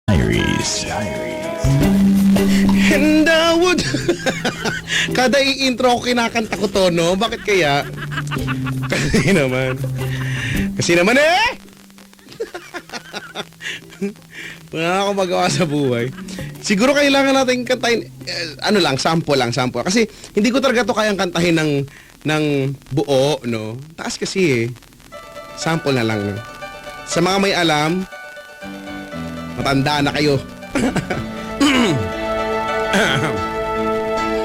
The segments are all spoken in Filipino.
Diaries. And I would... Kada i-intro ko kinakanta ko to, no? Bakit kaya? Kasi naman. Kasi naman wala akong magawa sa buhay. Siguro kailangan natin kantahin, ano lang, sample lang, sample. Kasi hindi ko talaga to kayang kantahin ng buo, no? Taas kasi eh. Sample na lang, no? Sa mga may alam, matanda na kayo.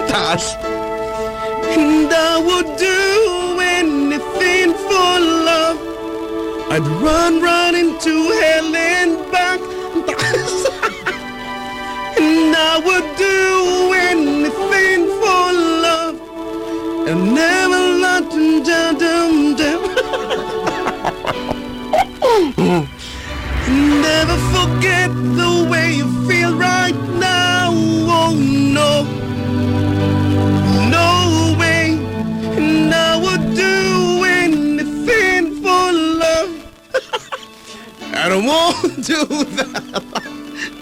Taas. And I would do anything for love. I'd run into hell and back. Taas. And I would do anything for love. And never let them down. Never forget the way you feel right now. Oh no, no way. And I would do anything for love. I don't won't do that.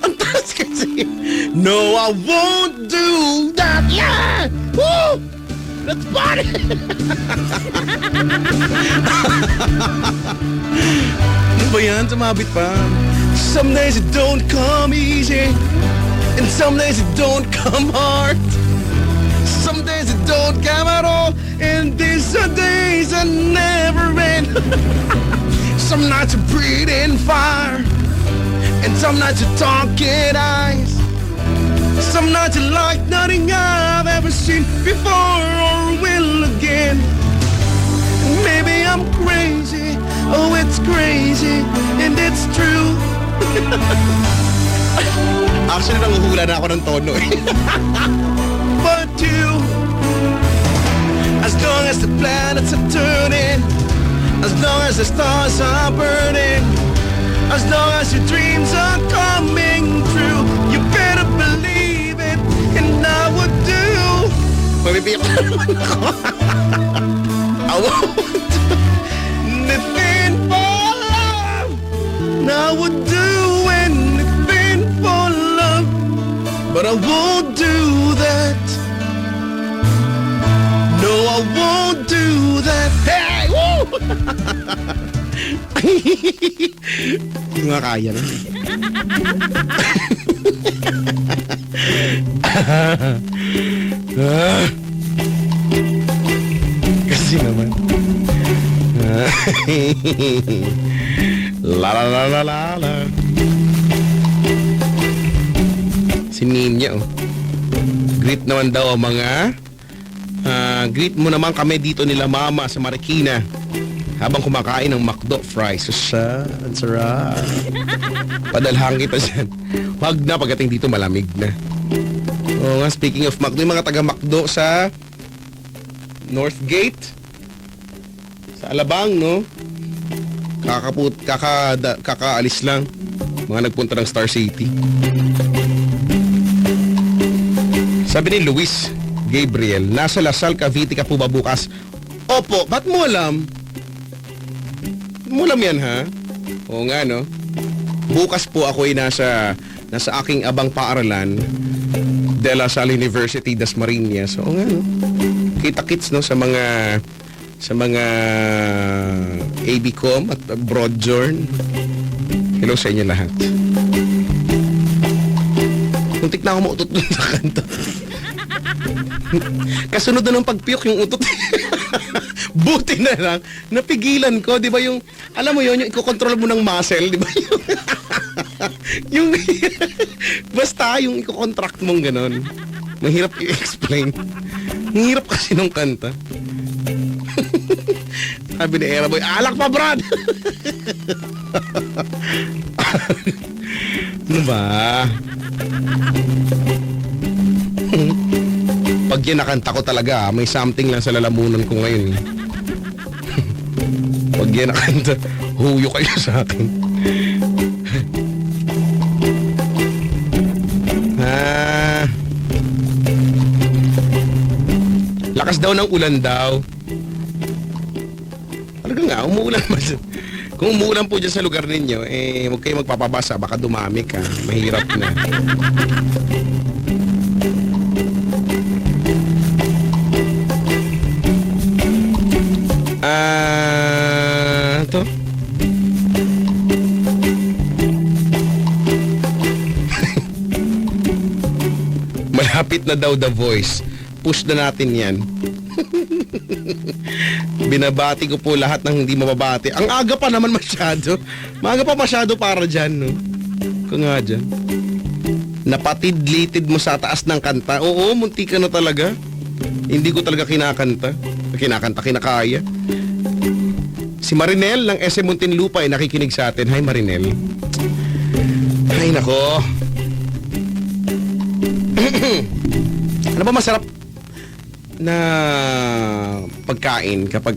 Ang taas kasi. No, I won't do that. Yeah! Woo! Let's party! Ano ba yan? Sumabit pa. Some days it don't come easy, and some days it don't come hard. Some days it don't come at all, and these are days that never end. Some nights you breathe in fire, and some nights you talking eyes. Some nights you like nothing I've ever seen before or will again. Maybe I'm crazy, oh it's crazy, and it's true. Actually, nanguhula na ako ng tono eh. But you, as long as the planets are turning, as long as the stars are burning, as long as your dreams are coming true, you better believe it, and I would do. Mabibiyak na naman ako. I won't do anything for love. And I would do anything for love, but I won't do that. No, I won't do that. Hey! Woo! Hindi nga kaya na. Kasi naman. La la la la la la. Si Ninya, oh. Greet naman daw ang mga greet mo naman kami dito nila mama sa Marikina habang kumakain ng McDo fries. Ang sarap. Padalhan kita dyan. Wag na, pagdating dito malamig na. Oo nga, speaking of McDo, yung mga taga McDo sa Northgate, sa Alabang, no? Kakaalis lang. Mga nagpunta ng Star City. Sabi ni Luis Gabriel, nasa Lasal, Cavite ka po ba bukas? Opo, ba't mo alam? Mo alam yan, ha? Oo nga, no? Bukas po ako ay nasa aking abang paaralan, De La Salle University, Dasmariñas. Oo nga, no? Kita-kits, no? Sa mga ABCom at Broadjourn. Hello sa inyo lahat. Muntik na ako mautot dun sa kanta. Kasunod na ng pagpiyok yung utot. Buti na lang, napigilan ko, di ba yung, alam mo yun, yung ikokontrol mo ng muscle, di ba yung basta yung ikokontract mong ganon. Mahirap i-explain. Mahirap kasi nung kanta. Sabi ni Era Boy, alak pa, Brad! Ano ba? Pag yan nakanta ko talaga, may something lang sa lalamunan ko ngayon. Pag yan nakanta, huyo kayo sa akin. Lakas daw ng ulan daw. Talaga nga, umuulan ba? Kung umuulan po dyan sa lugar ninyo, huwag kayo magpapabasa, baka dumami ka. Mahirap na. Ito. Malapit na daw The Voice. Push na natin yan. Binabati ko po lahat ng hindi mababati. Ang aga pa naman masyado. Maaga pa masyado para dyan, no? Kung nga dyan. Napatid-litid mo sa taas ng kanta. Oo, munti ka na talaga. Hindi ko talaga kinakanta. Kinakaya. Si Marinel ng SM Muntinlupa ay nakikinig sa atin. Hi, Marinel. Ay, nako. Ano ba masarap na pagkain kapag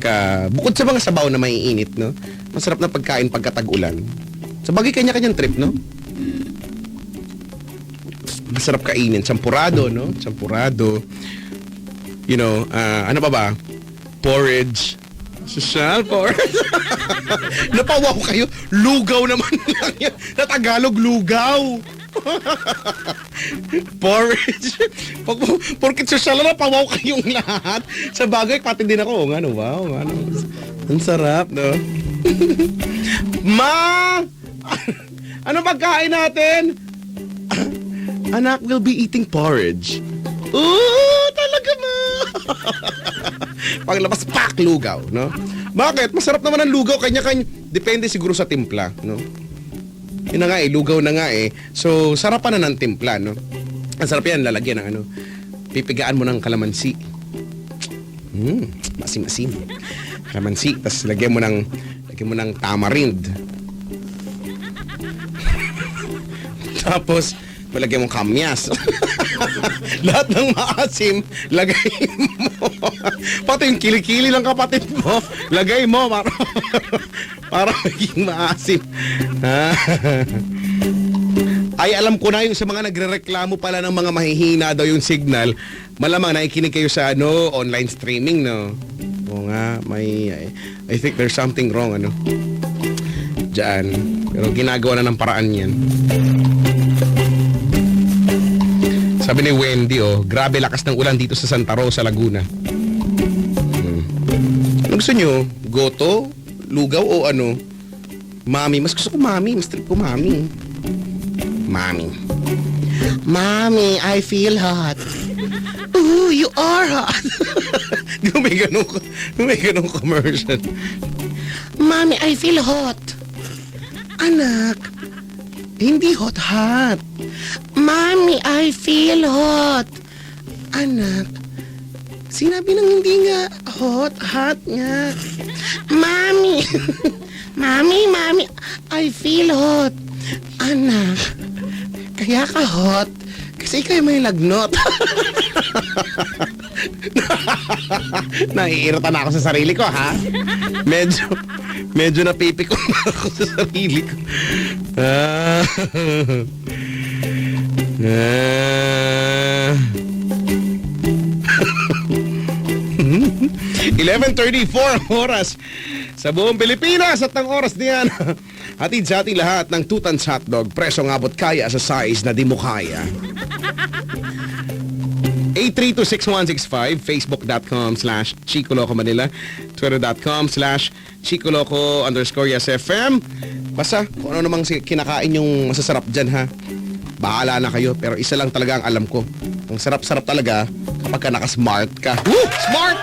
bukod sa mga sabaw na maiinit, no? Masarap na pagkain pagka tag-ulan. Sa bagay kanya-kanyang trip, no? Masarap kainin. Champurado, no? Champurado. You know, ano ba? Porridge. Social porridge. Napawaw kayo. Lugaw naman lang yan. Na Tagalog, lugaw. Porridge. Porkit social na pawaw kayong lahat. Sa bagay, pati din ako. Ano, wow. Ano. Ang sarap, no? Ma! Ano pagkain natin? Anak will be eating porridge. Ooh, talaga ma! Paglabas, pak, lugaw, no? Bakit? Masarap naman ang lugaw. Kanya-kanya. Depende siguro sa timpla, no? Yun na nga lugaw na nga So, sarapan na ng timpla, no? Ang sarap yan, lalagyan ng ano. Pipigaan mo ng kalamansi. Masim-masim. Kalamansi, tapos lagyan mo ng tamarind. Tapos, malagyan mong kamyas. Lahat ng maasim, lagay mo. Pati yung kilikili ng kapatid mo, lagay mo para maging maasim. Ay, alam ko na yung sa mga nagrereklamo pala ng mga mahihina daw yung signal. Malamang nakikinig kayo sa online streaming, no? Oo nga, I think there's something wrong, Diyan. Pero ginagawa na ng paraan yan. Sabi ni Wendy, grabe lakas ng ulan dito sa Santa Rosa, Laguna. Ano gusto nyo? Goto? Lugaw o ano? Mami. Mas gusto ko mami. Mas trip ko mami. Mami. Mami, I feel hot. Ooh, you are hot. Di ba may ganun commercial? Mami, I feel hot. Anak, hindi hot. Mami, I feel hot. Anak, sinabi ng hindi nga hot nga. Mami, Mami, I feel hot. Anak, kaya ka hot kasi ikaw may lagnot. Naiirita na ako sa sarili ko, ha? Medyo napipikon na ako sa sarili ko. 11:34 ang oras sa buong Pilipinas at ang oras niyan. Hatid sa ating lahat ng Tutans Hotdog, presong abot kaya sa size na di mo kaya. 8326165, facebook.com/Chico Loco Manila, twitter.com/ChicoLoco_YesFM. Basta kung ano namang kinakain yung masasarap dyan, ha? Bahala na kayo, pero isa lang talaga ang alam ko. Ang sarap-sarap talaga kapag ka naka-smart ka. Woo! Smart!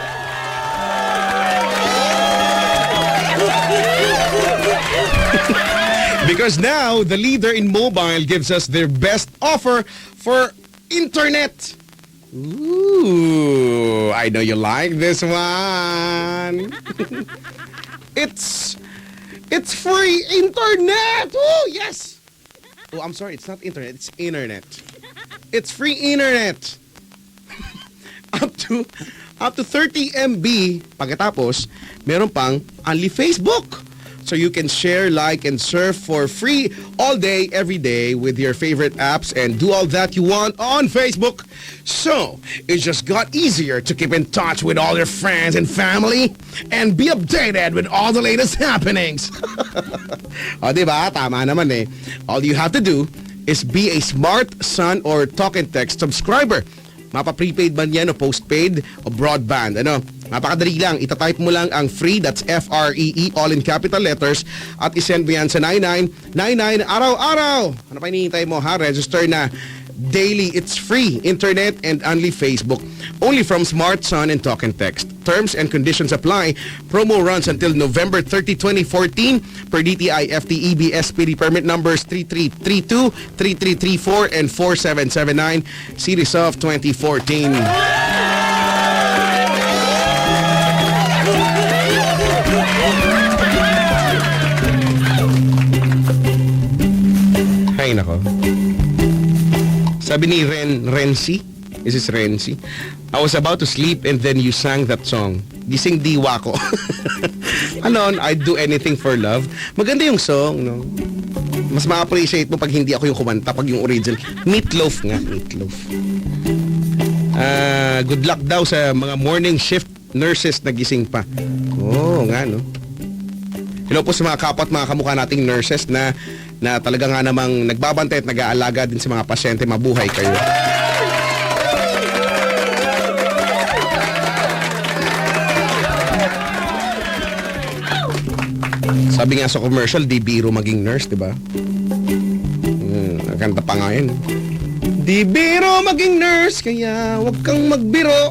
Because now, the leader in mobile gives us their best offer for internet. Ooh, I know you like this one. It's free internet. Oh, yes. Oh, I'm sorry, it's not internet, it's internet. It's free internet. up to 30 MB. Pagkatapos, meron pang only Facebook. so you can share, like, and surf for free all day, every day with your favorite apps and do all that you want on Facebook. So, it just got easier to keep in touch with all your friends and family and be updated with all the latest happenings. O, diba? Tama naman eh. All you have to do is be a Smart, Sun, or Talk and Text subscriber. Mapa-prepaid man yan o postpaid o broadband. Ano? Napakadali lang. Itatype mo lang ang free, that's F-R-E-E, all in capital letters, at isend mo yan sa 9999 araw-araw. Ano pa hinihintay mo ha? Register na. Daily, it's free. Internet and only Facebook. Only from Smart, Sun, and Talk and Text. Terms and conditions apply. Promo runs until November 30, 2014 per DTI FTEB SPD permit numbers 3332, 3334, and 4779, series of 2014. Hay nako. Sabi ni Renzi, is this Renzi? I was about to sleep and then you sang that song. Gising diwa ko. Anon, I'd do anything for love. Maganda yung song, no? Mas ma-appreciate mo pag hindi ako yung kumanta, pag yung original. Meatloaf nga, Meatloaf. Good luck daw sa mga morning shift nurses na gising pa. Oo, nga, no? Hello po sa mga kapwa at mga kamukha nating nurses na talaga nga namang nagbabantay at nag-aalaga din sa mga pasyente. Mabuhay kayo. Sabi nga sa commercial, di biro maging nurse, di ba? Kanta pa nga yun. Di biro maging nurse, kaya wag kang magbiro.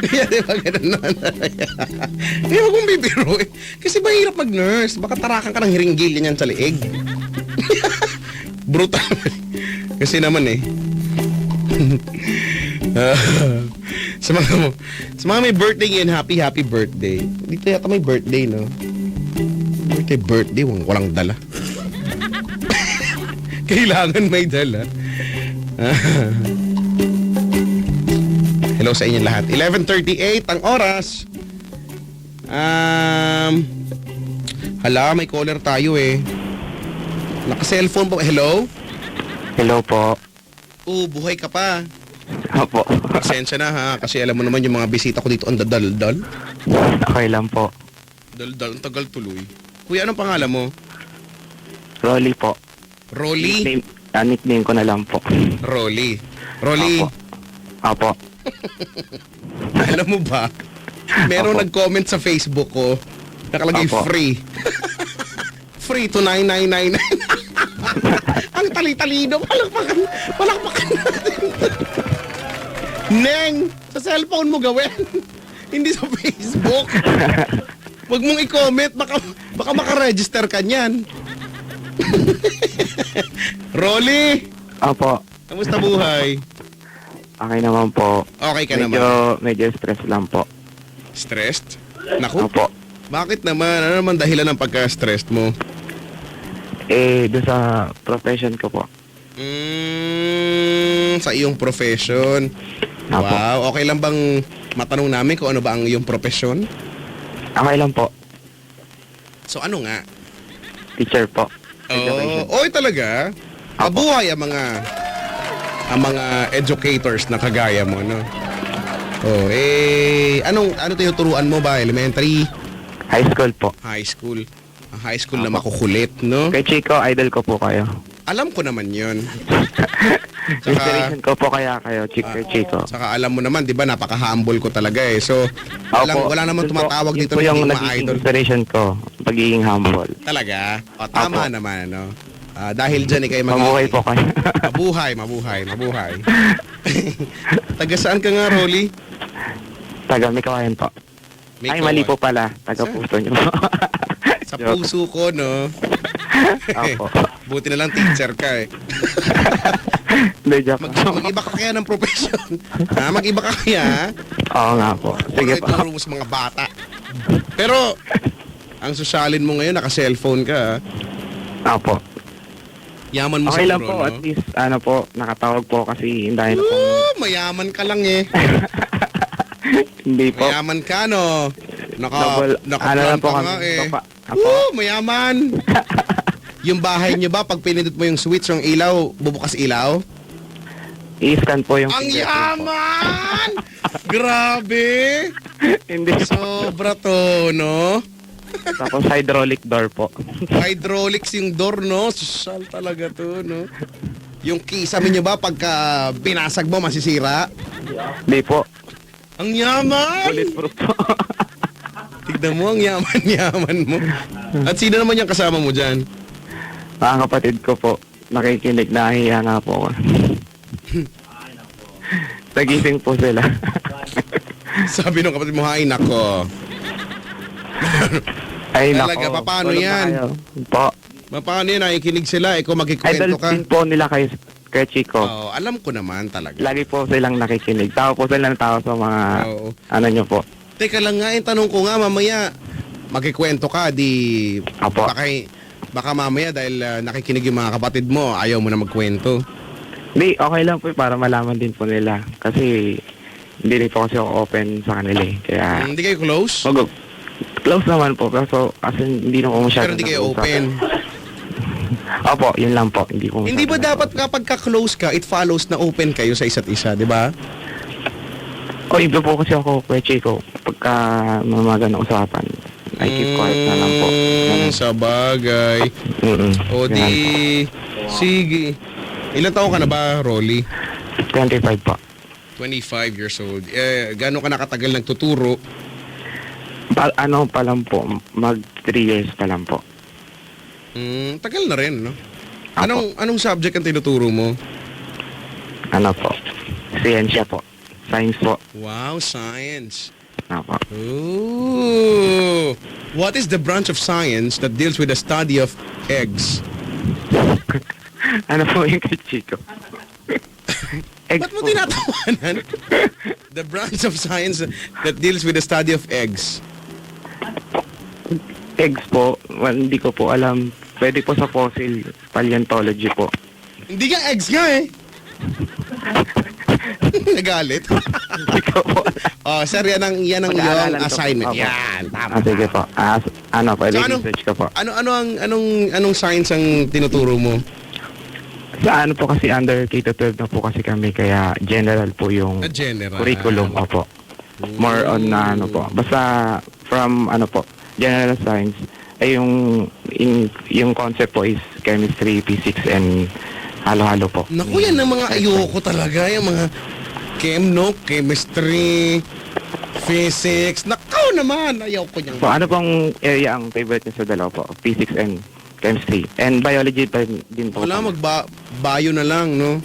Kaya di ba ganun naman? Kaya wag mong bibiro eh. Kasi mahirap mag-nurse. Baka tarakan ka ng hiringgil yan sa liig. Brutal. Kasi naman eh. sa mga may birthday ngayon, happy birthday. Dito yata may birthday, no? Birthday, walang dala. Kailangan may dala. Hello sa inyo lahat. 11:38 ang oras. Hala, may caller tayo eh. Naka-cellphone po. Hello? Hello po. Buhay ka pa. Opo. Pasensya na ha, kasi alam mo naman yung mga bisita ko dito ang dadaldal. Okay lang po. Daldal, ang tagal tuloy. Kuya, anong pangalan mo? Rolly po. Rolly? Nickname ko na lang po. Rolly. Rolly. Opo. Alam mo ba? Merong Opo. nag-comment sa Facebook ko. Nakalagay Opo. free. Free to 9999. Ang tali-talino. Palakpakan natin. Neng, sa cellphone mo gawin. Hindi sa Facebook. Huwag mong i-comment. Baka makaregister ka niyan. Rolly! Opo. Kamusta buhay? Okay naman po. Okay ka naman? Medyo stress lang po. Stressed? Naku, Opo. bakit naman? Ano naman dahilan ng pagka-stressed mo? Doon sa profession ko po. Sa iyong profession. Apo. Wow, okay lang bang matanong namin kung ano ba ang iyong profesyon? Okay lang po. So ano nga? Teacher po. Education. Oy talaga? Apo. Mabuhay ang mga educators na kagaya mo, no? Ano tinuturuan mo ba? Elementary? High school po. High school? High school na makukulit, no? Kay Chico, idol ko po kayo. Alam ko naman yun. Inspiration ko po kaya kayo, Chico. Saka alam mo naman, di ba, napaka-humble ko talaga eh. So, wala namang tumatawag dito na ng yung mga idol. inspiration ko, pagiging humble. Talaga? O, tama Apo. naman, no? Dahil dyan, kayo Mabuhay po kayo. mabuhay. Taga saan ka nga, Rolly? Taga Mikawayan po. May Ay, mali kawan. po pala. Taga Saan? puso niyo po. Sa puso ko, no? Opo. Buti na lang teacher ka eh. Hindi, joke. Mag-iba ka kaya ng profession. Mag-iba ka kaya, Oo nga po. Sige po. Ituro mo sa mga bata. Pero, ang sosyalin mo ngayon, naka-cellphone ka, Opo. Yaman mo Okay siguro, lang po. no? At least, nakatawag po kasi dahil po. Mayaman ka lang eh. Hindi po. Mayaman ka, no? Double, Naka-plan lang po ka kami. nga eh. Woo, mayaman. Yung bahay nyo ba, pag pinindot mo yung switch, yung ilaw, bubukas ilaw? I-scan po yung Ang fingerprint po. yaman! Grabe! Hindi po. Sobra to, no? Tapos hydraulic door po. Hydraulics yung door, no? Social talaga to, no? Yung kisame nyo ba, pagka binasag mo, masisira? Hindi po. Ang yaman! Bulletproof po. Tignan mo, ang yaman-yaman mo. At sino naman yung kasama mo dyan? Mga kapatid ko po. Nakikinig, nahihiya nga po ako. Nagising po sila. Sabi nung kapatid mo, ay nako. Ay, Talaga, nako. paano Tulog na yan? kayo. Po. Paano yan, nakikinig sila, ikaw magkikwento Idol ka? din po nila kay Chico. Oo, alam ko naman talaga. Lagi po silang nakikinig. Tao po sila ng tao sa mga Oo. ano nyo po. Teka lang nga, yung tanong ko nga, mamaya, magkikwento ka, di... Apo. Baka mamaya dahil nakikinig yung mga kapatid mo, ayaw mo na magkwento. Hindi, okay lang po para malaman din po nila. Kasi hindi rin po kasi ako open sa kanila eh. Kaya, Hindi kayo close? close naman po. Pero kasi hindi na po masyado Pero hindi kayo nag-uusap. open. Opo, yun lang po. Hindi po Hindi ba masyado dapat kapag ka-close ka, it follows na open kayo sa isa't isa, di ba? O, iba po kasi ako, Kuya Chico. Pagka mamaga na usapan, I keep quiet na lang po. Ganun. Sa bagay. Mm-mm. O Ganun di... Sige. Ilan taon ka na ba, Rolly? po. 25 po. 25 years old. Gano'n ka nakatagal nagtuturo? Ano pa lang po, mag 3 years pa lang po. Tagal na rin, no? Anong subject ang tinuturo mo? Ano po, siyensya po. Science po. Wow, science. Ano po. Ooh. What is the branch of science that deals with the study of eggs? Ano po yung kay Chico? Eggs Ba't mo po. tinatawanan? The branch of science that deals with the study of eggs. Eggs po, well, hindi ko po alam. Pwede po sa fossil paleontology po. Hindi nga eggs nga eh. Nagalit. Hindi ko po alam. Oh, sir, yan ang iyong Pag-aaralan ko po. assignment. Opo. Yan, tama. Sige po. Ano, pwede So, research ko po. Anong science ang tinuturo mo? Sa ano po kasi under K-12 na po kasi kami, kaya general po yung General. curriculum. Opo. More on na ano po. Basta from ano po, general science, ay yung concept po is chemistry, physics, and halo-halo po. Naku, yan ang mga ayoko talaga. Yung mga chemistry, physics. Naku naman, ayoko niyan. So ano pong area ang favorite niyo sa dalawa po? Physics and chemistry. And biology pa din po. Wala, bio na lang, no?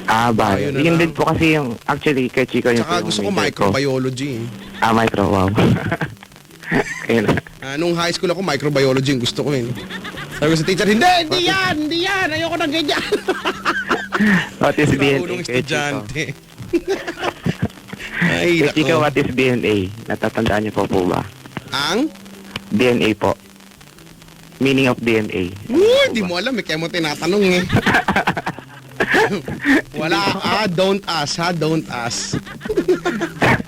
Bio. Bio na Yun lang. din po kasi yung, actually, kay Chico yun po Tsaka yung gusto ko major microbiology. Micro, wow. Ayun. Nung high school ako, microbiology yung gusto ko eh. Sabi ko sa teacher, hindi yan, ayoko ng ganyan. What is DNA? Ulong Kay Chico. estudyante. Ay, Kay Chico, nako. what is DNA? Natatandaan niyo po ba? Ang? DNA po. Meaning of DNA. Uy, di mo alam eh, kaya mo tinatanong eh. Wala, don't ask, don't ask.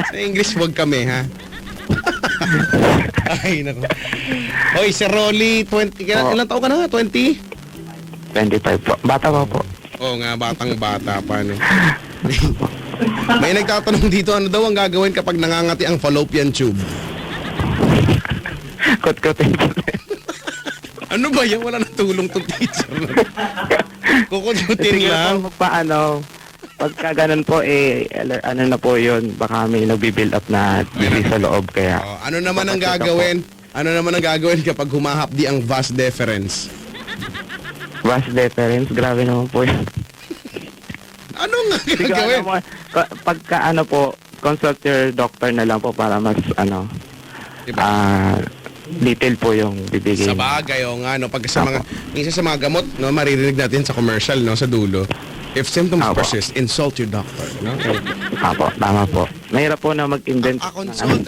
Sa English, wag kami, ha? Ay, nako. Hoy, si Rolly, 20, ilang taon ka na nga? 20? 25 po. Bata pa po. Oo nga, batang-bata pa, no? May nagtatanong dito, ano daw ang gagawin kapag nangangati ang fallopian tube? Kot-kotin po. Ano ba yan? Wala nang tulong tong teacher. Kukututin lang. Paano? Pagka ganun po, ano na po yun, baka may nagbi-build up na disease sa loob, kaya... Oh, ano naman ang gagawin? Ano naman ang gagawin kapag humahapdi ang vas deferens? Vas deferens, grabe naman po yun. Ano nga Siguro, gagawin? pagka ano po, consult your doctor na lang po para mas, Diba? detail po yung bibigay. Sa bagay, o nga, no? Pag sa mga, minsan sa mga gamot, no, maririnig natin sa commercial, no, sa dulo. If symptoms Apo. persist, insult your doctor, no? Apo, tama po. Mahirap po na mag-invent. Consult.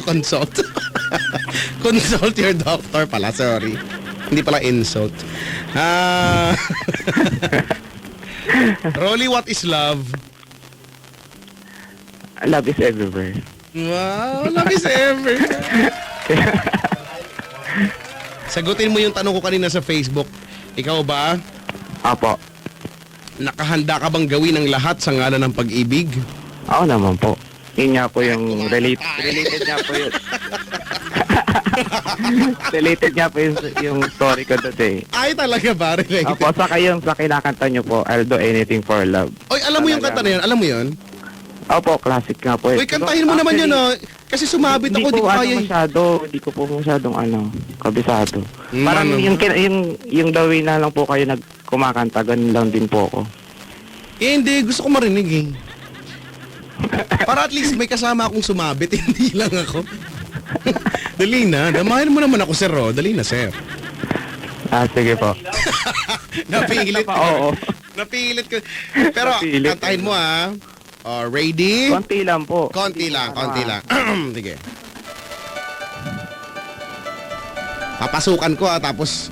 Consult. Consult your doctor pala, sorry. Hindi pala insult. Rolly, what is love? Love is everywhere. Wow, love is everywhere. Sagutin mo yung tanong ko kanina sa Facebook. Ikaw ba, Apo. nakahanda ka bang gawin ang lahat sa ngalan ng pag-ibig? Oo naman po. Yun nga po yung related nga po yun. Related nga po yung story ko today. Ay, talaga ba? Related? Opo, saka yung sa kinakanta nyo po, I'll do anything for love. Oy, alam mo yung kanta na yan? Alam mo yun? Opo, classic nga po. Uy, kantahin mo naman yun, oh. Kasi sumabit ako, di ko kaya. Hindi ko po masyadong kabisado. Parang Ano? yung the way na lang po kayo kumakanta, ganun lang din po ako. Eh, hindi. Gusto ko marinig, eh. Para at least may kasama akong sumabit, hindi lang ako. Dali na. Damahin mo naman ako, sir, oh. Dali na, sir. Sige po. Napilit ko. Oo. Napilit ko. Pero, Napilit. kantahin mo, ah. Ready? Konti lang po. Konti lang. Sige. Papasukan ko, ah, tapos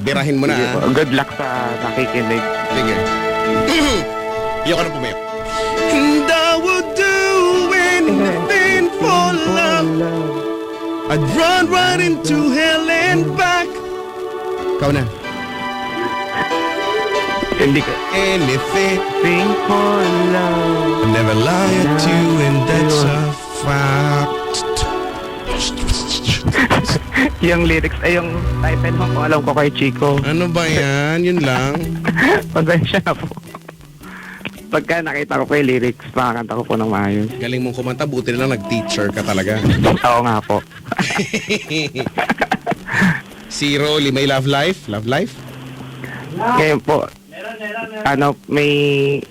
birahin mo na, Sige ah. po. Good luck sa nakikinig. Sige. Iyoko na pumayap. And I would do anything for love. I'd run right into hell and back. Ikaw na. Hindi ka. Anything. Sing for love. I never lie at you and that's a fact. Yung lyrics, yung title mo po, alam ko kay Chico. Ano ba yan? Yun lang. Pasensya na po. Pagka nakita ko po yung lyrics, makakanta ko po ng maayos. Galing mong kumanta, buti na lang nag-teacher ka talaga. Oo nga po. Si Rolly, may love life? Love life? Ngayon po,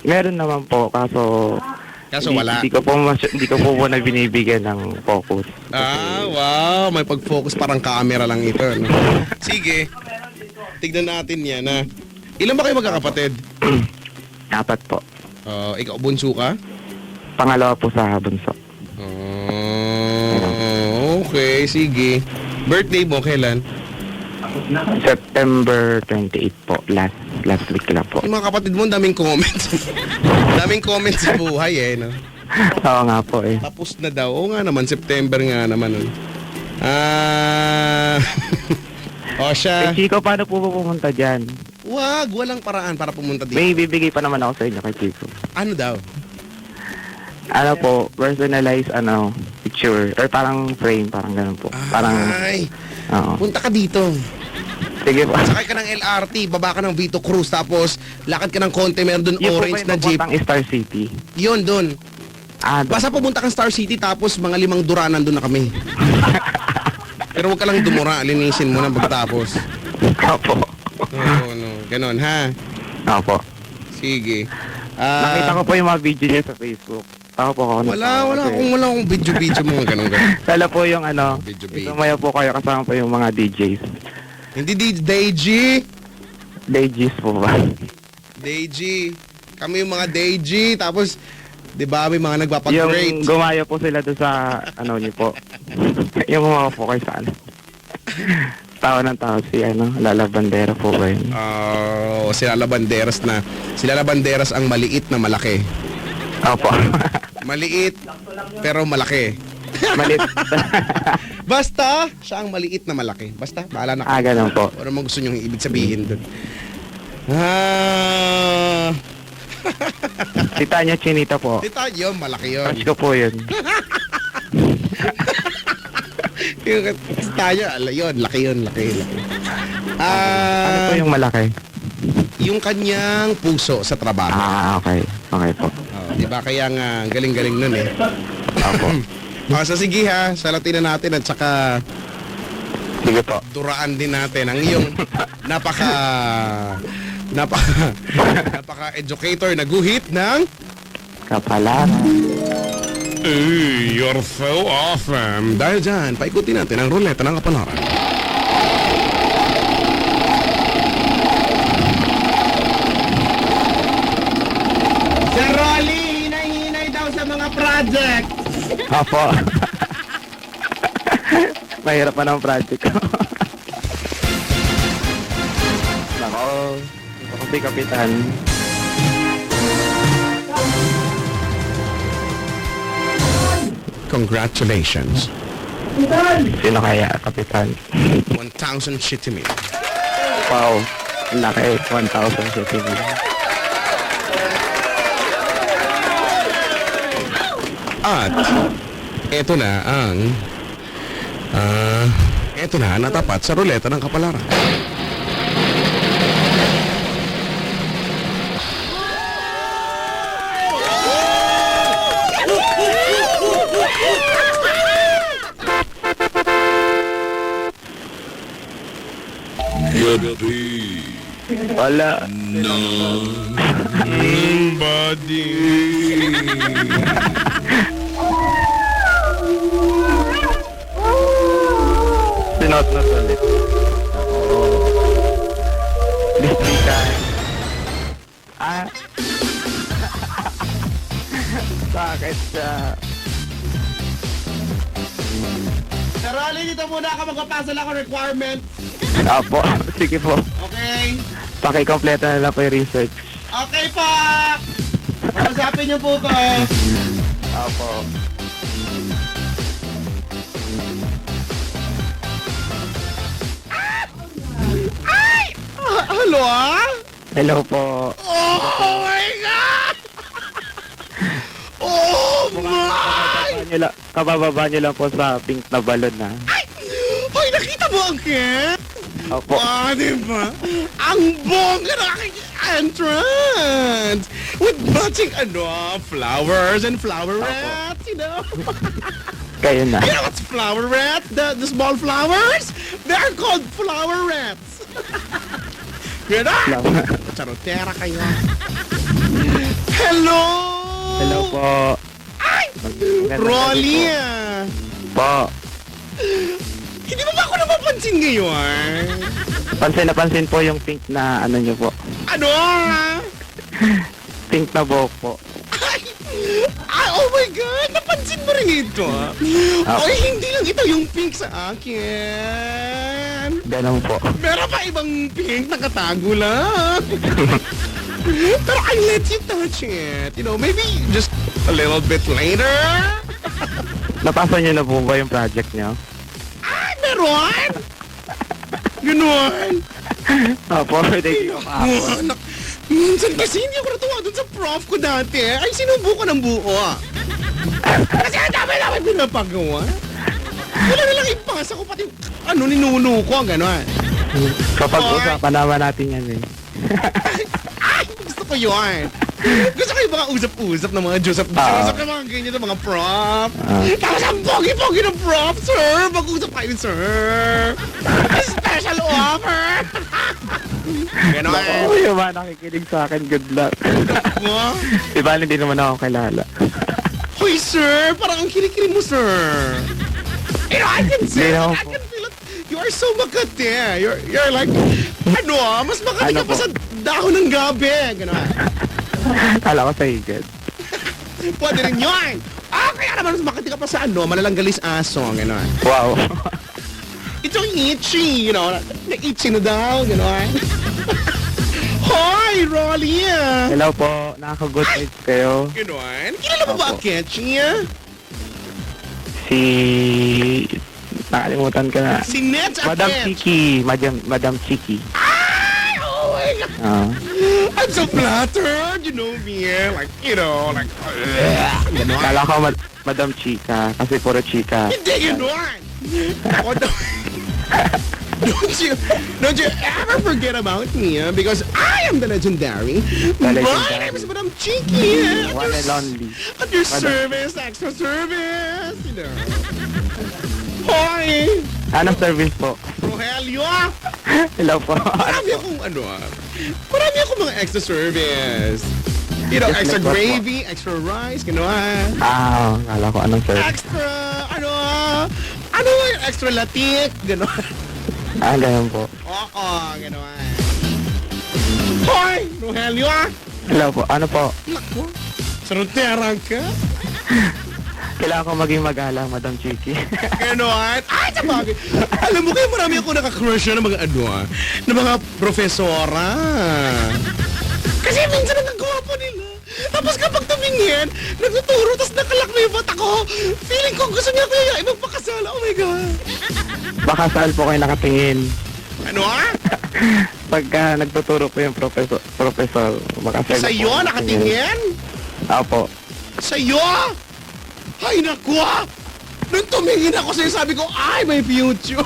meron naman po, kaso Wala. Hindi ko po muna binibigyan ng focus. Ah, wow. May pag-focus parang camera lang ito. No? Sige. Tignan natin yan, ha. Ilan ba kayo magkakapatid? 4 po. Ikaw, bunso ka? Pangalawa po sa bunso. Okay, sige. Birthday mo, kailan? September 28 po. Last week lang po. Yung mga kapatid mo, daming comments. Daming comments sa buhay, eh, no? Oo nga po eh. Tapos na daw. Oo nga naman, September nga naman. O siya. Chico, paano po pumunta dyan? Wag, walang paraan para pumunta dito. May bibigay pa naman ako sa inyo kay Chico. Ano daw? Ano po, personalized picture. Or parang frame, parang ganun po. Parang, Ay, oo. punta ka dito. Sige po. Sakay ka ng LRT, baba ka ng Vito Cruz, tapos lakad ka ng konti, meron doon Yung orange na jeep. papuntang Star City. Yun, doon. Basta pumunta kang Star City, tapos mga 5 duranan doon na kami. Pero huwag ka lang dumura, linisin mo na pagtapos. Opo. Oo, no. Ganon, ha? Opo. Sige. Nakita ko po yung mga video niya sa Facebook. Ako po ako. Wala akong video mo, ganon. Lalo po yung Video. sumaya po kayo kasama po yung mga DJs. Hindi Deji. DJs po ba? Deji. Kami yung mga Deji, tapos, di ba, may mga nagpapag-rate. Yung gumaya po sila doon sa niyo po. Yung mga po kayo sa tao ng tao si Lala Bandera po ba yun? Sila Labanderas ang maliit na malaki. Opo. Maliit, pero malaki. Malit. Basta, siya ang maliit na malaki. Basta, bahala na kayo. Ganun po. Ano mo gusto nyo ibig sabihin doon? Si Tanya Chinita po. Dito yun, malaki yun. Crush ko po yun. Yung tayo, yun, laki yun. Ano po yung malaki? Yung kanyang puso sa trabaho. Okay. Okay po. Diba kaya nga, galing-galing nun eh. Opo. So sige ha, salatin na natin at saka Sige po. duraan din natin ang iyong napaka educator na guhit ng Kapalaran. You're so awesome. Dahil dyan, paikutin natin ang ruleta ng kapalaran. Sir Rolly, hinay-hinay daw sa mga project. Opo. Mahirap pa ng project ko. Nako. Ako si Kapitan. Congratulations. Sino kaya, Kapitan? 1,000 shitty meal. Wow, ang laki, 1,000 centimeters. At eto na ang eto na natapat sa ruleta ng kapalaran. Wala. Buddy. Sinot na ulit. Distrika. Bakit siya? Sir Rolly, dito muna ako magpapasa lang ako requirement. Apo, sige po. Okay? Pakikompleto na lang po yung research. Okay po! Pag-usapin niyo po to. Apo. Hello ah? Hello po. Oh my God! Oh my! Kabababa nyo lang po sa pink na balon na. Hoy, nakita mo ang kit? Opo. Diba? Ang bongga ng aking entrance! With matching, flowers and flowerets, you know? Kayo na. You know what's flowerets? The small flowers? They're called flowerets! Gano'n? Charotera kayo. Hello! Hello po. Ay! Rolly ah! Po. Hindi mo ba ako napapansin ngayon? Pansin na pansin po yung pink na ano nyo po. Ano ah? Pink na buhok po. Ay, oh my God! Napansin mo rin ito ah? Apo. Oy, hindi lang ito yung pink sa akin. Ganun po. Meron pa ibang pink nakatago lang. Pero I let you touch it. You know, maybe just a little bit later. Napasa nyo na po ba yung project nyo? Ay, meron! Ganon. Opo, thank you po. Minsan kasi hindi ako natuwa dun sa prof ko dati. Ay, sinubo ko ng buo. Kasi ang dami pinapagawa. Wala na lang ipasa ko pati ninuno ko, gano'n. Kapag usapan naman natin yan eh. Ay, gusto ko yun. Gusto ko yung mga usap-usap ng mga Joseph ng mga ganyan ng mga prof. Tapos ang pogi-pogi ng prof, sir. Mag-usap kayo, sir. Special offer. Ganon. Naku, yung mga nakikinig sa akin, good luck. Mo? Diba, hindi naman ako kilala. Hoy, sir. Parang ang kilikili mo, sir. You know, I can say Hindi it. naman I po. can feel it. You are so makati. You're like, mas makati Ano ka pa po? sa dahon ng gabi. Ganon. Kala ko sa higit. Pwede rin yun. Kaya naman mas makati ka pa sa malalanggalis aso. Ganon. Wow. Itong itchy, you know. Na-itchy na daw, ganon. Hoy, Rolly. Hello po, nakaka-good vibes kayo. Ganon. Kilala mo ba ang Opo. Ketchy? Si... Nakalimutan ka na. Si Nets at Madam Ketch. Chiki. Madam Chiki. Ay, oh my God. I'm so flattered, you know me. Like, ganon. Kala ko Madam Chika. Kasi puro chika. Hindi ganon. Ako daw. Don't you ever forget about me, because I am the legendary. My legendary. name is Madam Chiki. One and only. At your Madam. service, extra service, you know. Hoy! Anong service po? Rogelio! Hello po. Marami akong marami akong mga extra service. You know, Yes, extra network po. gravy, extra rice, gano'n. Kala ko anong service. Extra, extra latik, gano'n. Ganun po. Oo, gano'n. Hoy! Rogelio! Hello po. Ano po? Naku! Sarotera ka? Kailangan ko maging magalang, Madam Chiki. Ganon. Ay, sabagay. Alam mo kayo, marami ako nakakrush na ng mga ng mga profesora. Kasi minsan ang gwapo nila. Tapos kapag tumingin, nagtuturo, tapos nakalak na yung mata ko. Feeling ko gusto niya kuya ibang pakasal. Oh my God. Baka saan po kayo nakatingin? Ano ah? Pagka nagtuturo po yung professor, baka saan po Sa'yo, kayo nakatingin? Opo. Sa'yo? Ay, naku ah! Nung tumingin ako sa'yo, sabi ko, ay, may future.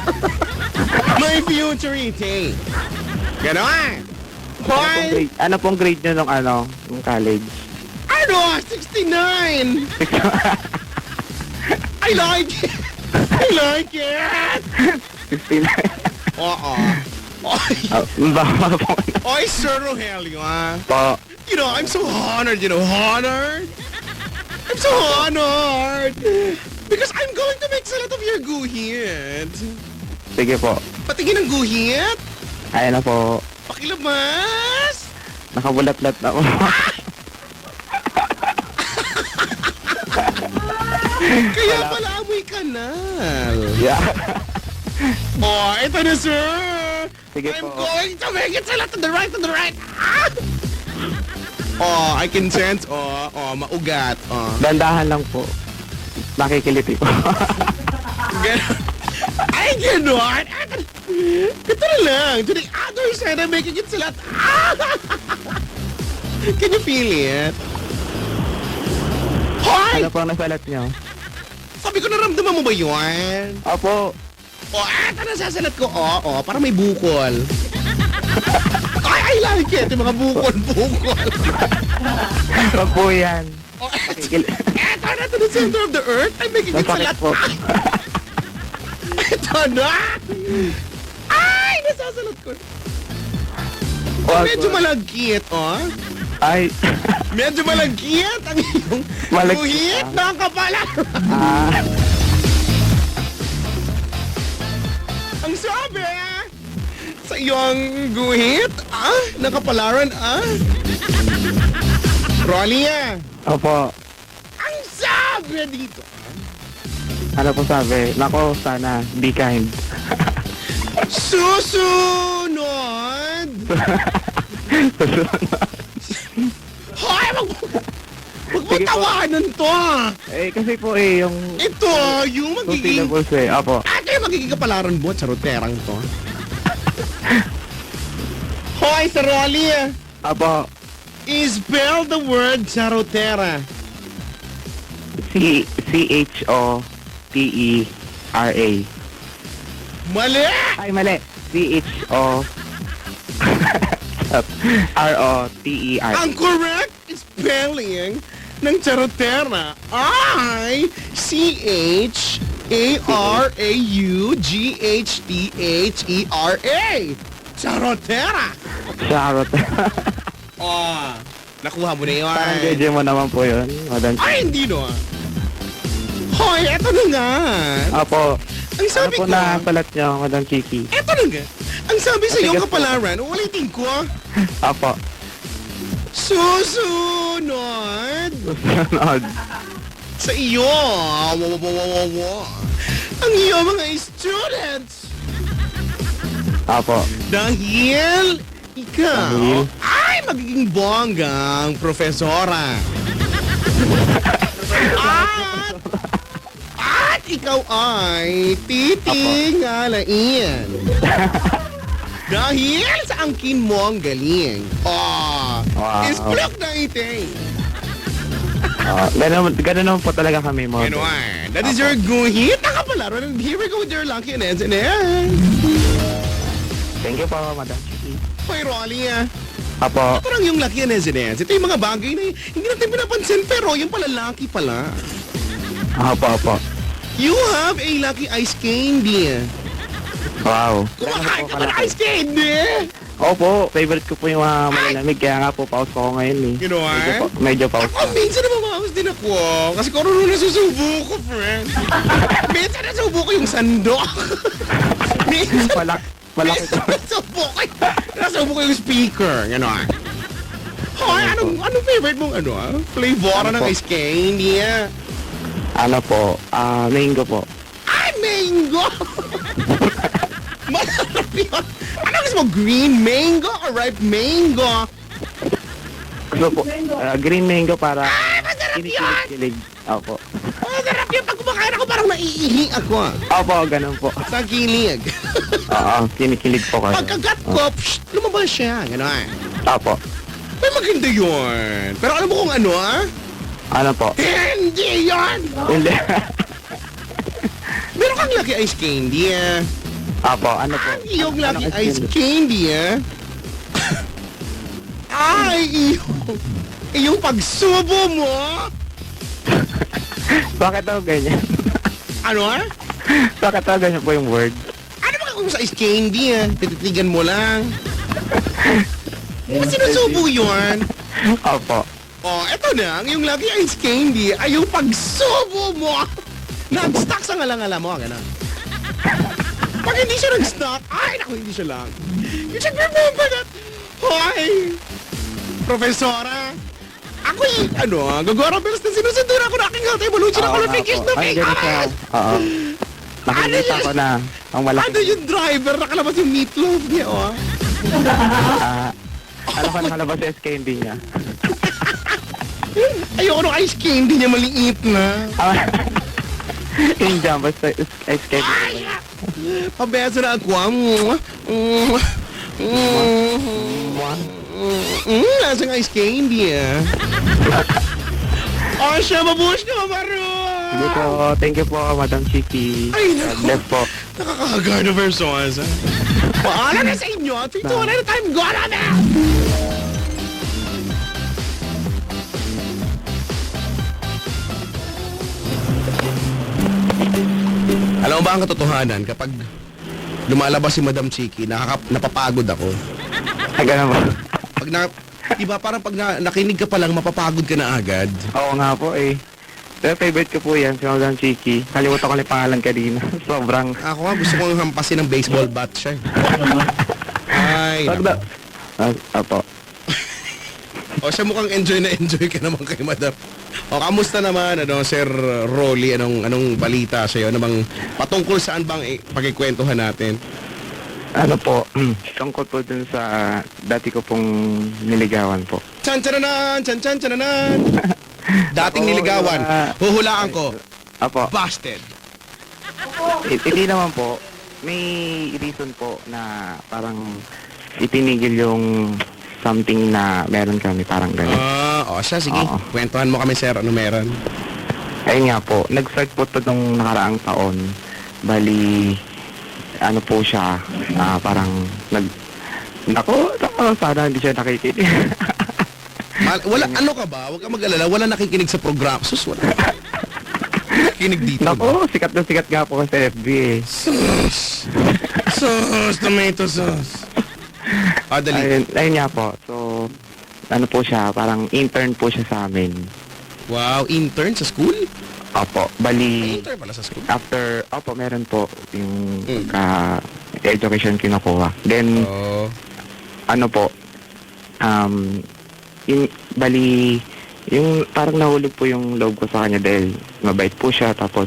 May future ite. Ganon. Hoy! Ano pong grade nyo nung college? Ano? 69! I like it! I like it! 69. Oo. Oy, Baka po. oy, Sir Rogelio, ah. Po. You know, I'm so honored, honored. I'm so honored. Because I'm going to make salad of your guhit. Sige po. Patingin ang guhit. Ayan na po. Pakilabas. Nakabulat-lat na po. Kaya pala amoy kanal. Yeah. Oh, ito na, sir. Sige I'm po. going to make it salad to the right, to the right. Ah! Oh, I can sense. Oh, maugat. Oh. Dandahan lang po. Nakikiliti po. Ganon. Ay, ganon. Ito na lang. To the other side, I'm making it salad. Ah! Can you feel it? Hoy! Ano po ang nasalat nyo? Sabi ko, naramdaman mo ba yun? Opo. Oh, eto na sasalat ko. Oh, para may bukol. Ay, I like it. Yung mga bukol. Wag po yan. Oh, Nakikil- eto na to the center of the earth. I'm making it Nasakit salat. po. Eto na. Ay, nasasalat ko. Oh, Wag medyo po. malagkit, oh. Ay. Medyo malagkit ang iyong Malagkit, guhit ng kapalan. Ah. Ang sabi sa iyong guhit, ng kapalaran, Rolia, Opo. ang sabi dito, Ano po sabi? Nako, sana. Be kind. susunod. Hoy, wag mo Sige po. tawanan to. Kasi po yung Ito, yung two magiging, syllables Opo. ito yung magiging kapalaran mo sa roterang to. Hoy, sa Rolia, Opo. spell the word charotera. C-H-O-T-E-R-A. Mali! Ay, mali. C-H-O-R-O-T-E-R. Ang correct spelling ng charotera ay C-H-A-R-A-U-G-H-T-H-E-R-A. Charotera! Charot. Oh, nakuha mo na yun. Parang gadget mo naman po yun. Madam. Ay, hindi no. Hoy, eto na nga. Opo. Ang Ano sabi po ko, na salat nyo, Madam Chiki? eto na nga. Ang sabi sa iyong Sige po. kapalaran, ulitin ko, Opo. susunod Susunod. sa iyo. Ang iyo mga students. Opo. Dahil ikaw Dahil? ay magiging bonggang profesora. at ikaw ay titingalain. Dahil sa angkin mo ang galing. Wow. Isplok na iting. Ganun naman po talaga kami mo. Anyway, that is your guhit na kapalaran. And here we go with your lucky and Thank you po, Madam Chiki. Hoy, Rolly, Opo. ito lang yung lucky and Ito yung mga bagay na hindi natin pinapansin, pero yung pala lucky pala. Opo. You have a lucky ice candy. Wow. Kumakain ka ba ng ice candy? Opo, favorite ko po yung mga malalamig. Kaya nga po, pause ko ngayon eh. You know what? Medyo pause. Ako, minsan namamawas din ako. Kasi kung ano nasusubo ko, friend. Minsan nasubo ko yung sandok. minsan, Malaki minsan nasubo ko yung speaker. Gano'n. Hoy, anong favorite mong flavor Ano ng po? ice candy? Ano po? Mango po. Ay, mango! Masarap yun. Ano gusto mo? Green mango or ripe mango? Gusto po, green mango para masarap kinikilig-kilig. Opo. Masarap yun. Pag kumakain ako, parang naiihi ako. Opo, ganun po. Sa kilig. Oo, kinikilig po kayo. Pagkagat ko, lumabas siya. Gano'n. Opo. Ay, maganda yun. Pero alam mo kung ano, Ano po? Hindi yun! Hindi. Meron kang Lucky Ice Candy, Opo, ano po? Yung Lucky Anong Ice Candy, Ay, yung pagsubo mo. Bakit daw ganyan? Ano, Bakit daw ganyan po yung word? Ano ba kung sa ice candy, Tititigan mo lang. Ba't sinusubo yun? Opo. Oh, eto na, yung Lucky Ice Candy ay yung pagsubo mo. Nag-stuck sa ngalangala mo, gano'n. Pag hindi siya nag-stuck, ay, naku, hindi siya lang. You should remember that. Hoy, Profesora, ako Gagora Bells na sinusunduran ko na aking health evolution na color figures na Ay, ganun siya. fake. Oo. Nakikita ko na ang malaki. Ano yung driver? Nakalabas yung meatloaf niya, Ano ka nakalabas sa SKND niya? Ayoko nung ice candy niya maliit na. Yung jumbo sa SKND. Pabeso na ako. Nasa ng ice candy, Oh, siya, mabuhos na, Maru! Sige po. Thank you po, Madam Chiki. Ay, naku. Bless po. Nakakakaga na versos, Paala na sa inyo. 3, 2, 1 at a time. Go na na! Alam mo ba ang katotohanan? Kapag lumalabas si Madam Chiki, napapagod ako. Ay, ganun po. Pag diba parang pag nakinig ka pa lang, mapapagod ka na agad. Oo nga po eh. Pero favorite ko po yan, si Madam Chiki. Kalimutan ko na yung pangalan kanina. Sobrang... Ako nga, gusto kong hampasin ng baseball bat siya. Ay, Pagda... Apo. O siya mukhang enjoy na enjoy ka naman kay Madam. O kamusta naman, Sir Rolly? Anong balita sa'yo? Ano bang patungkol saan bang pagkikwentuhan natin? Ano po, tungkol po dun sa dati ko pong niligawan po. Chan-chananan! Chan-chan-chananan! Dating niligawan. Huhulaan ko. Apo. Busted. Hindi naman po. May reason po na parang itinigil yung something na meron kami, parang gano'n. Siya, sige. Oo. Kwentuhan mo kami, sir. Ano meron? Ayun nga po, nag-start po ito nung nakaraang taon. Bali, ano po siya, parang Naku, sana hindi siya nakikinig. Wala, ano ka ba? Huwag ka mag-alala. Wala nakikinig sa program. Sus, wala. Nakikinig dito. Naku, sikat na sikat nga po kasi sa FB eh. Sauce, tomato sauce. Dali. Ayun nga po. So, ano po siya, parang intern po siya sa amin. Wow, intern sa school? Opo, bali, Intern pala sa school? after, meron po yung education kinukuha. Then, ano po, yung, bali, yung parang nahulog po yung loob ko sa kanya dahil mabait po siya, tapos,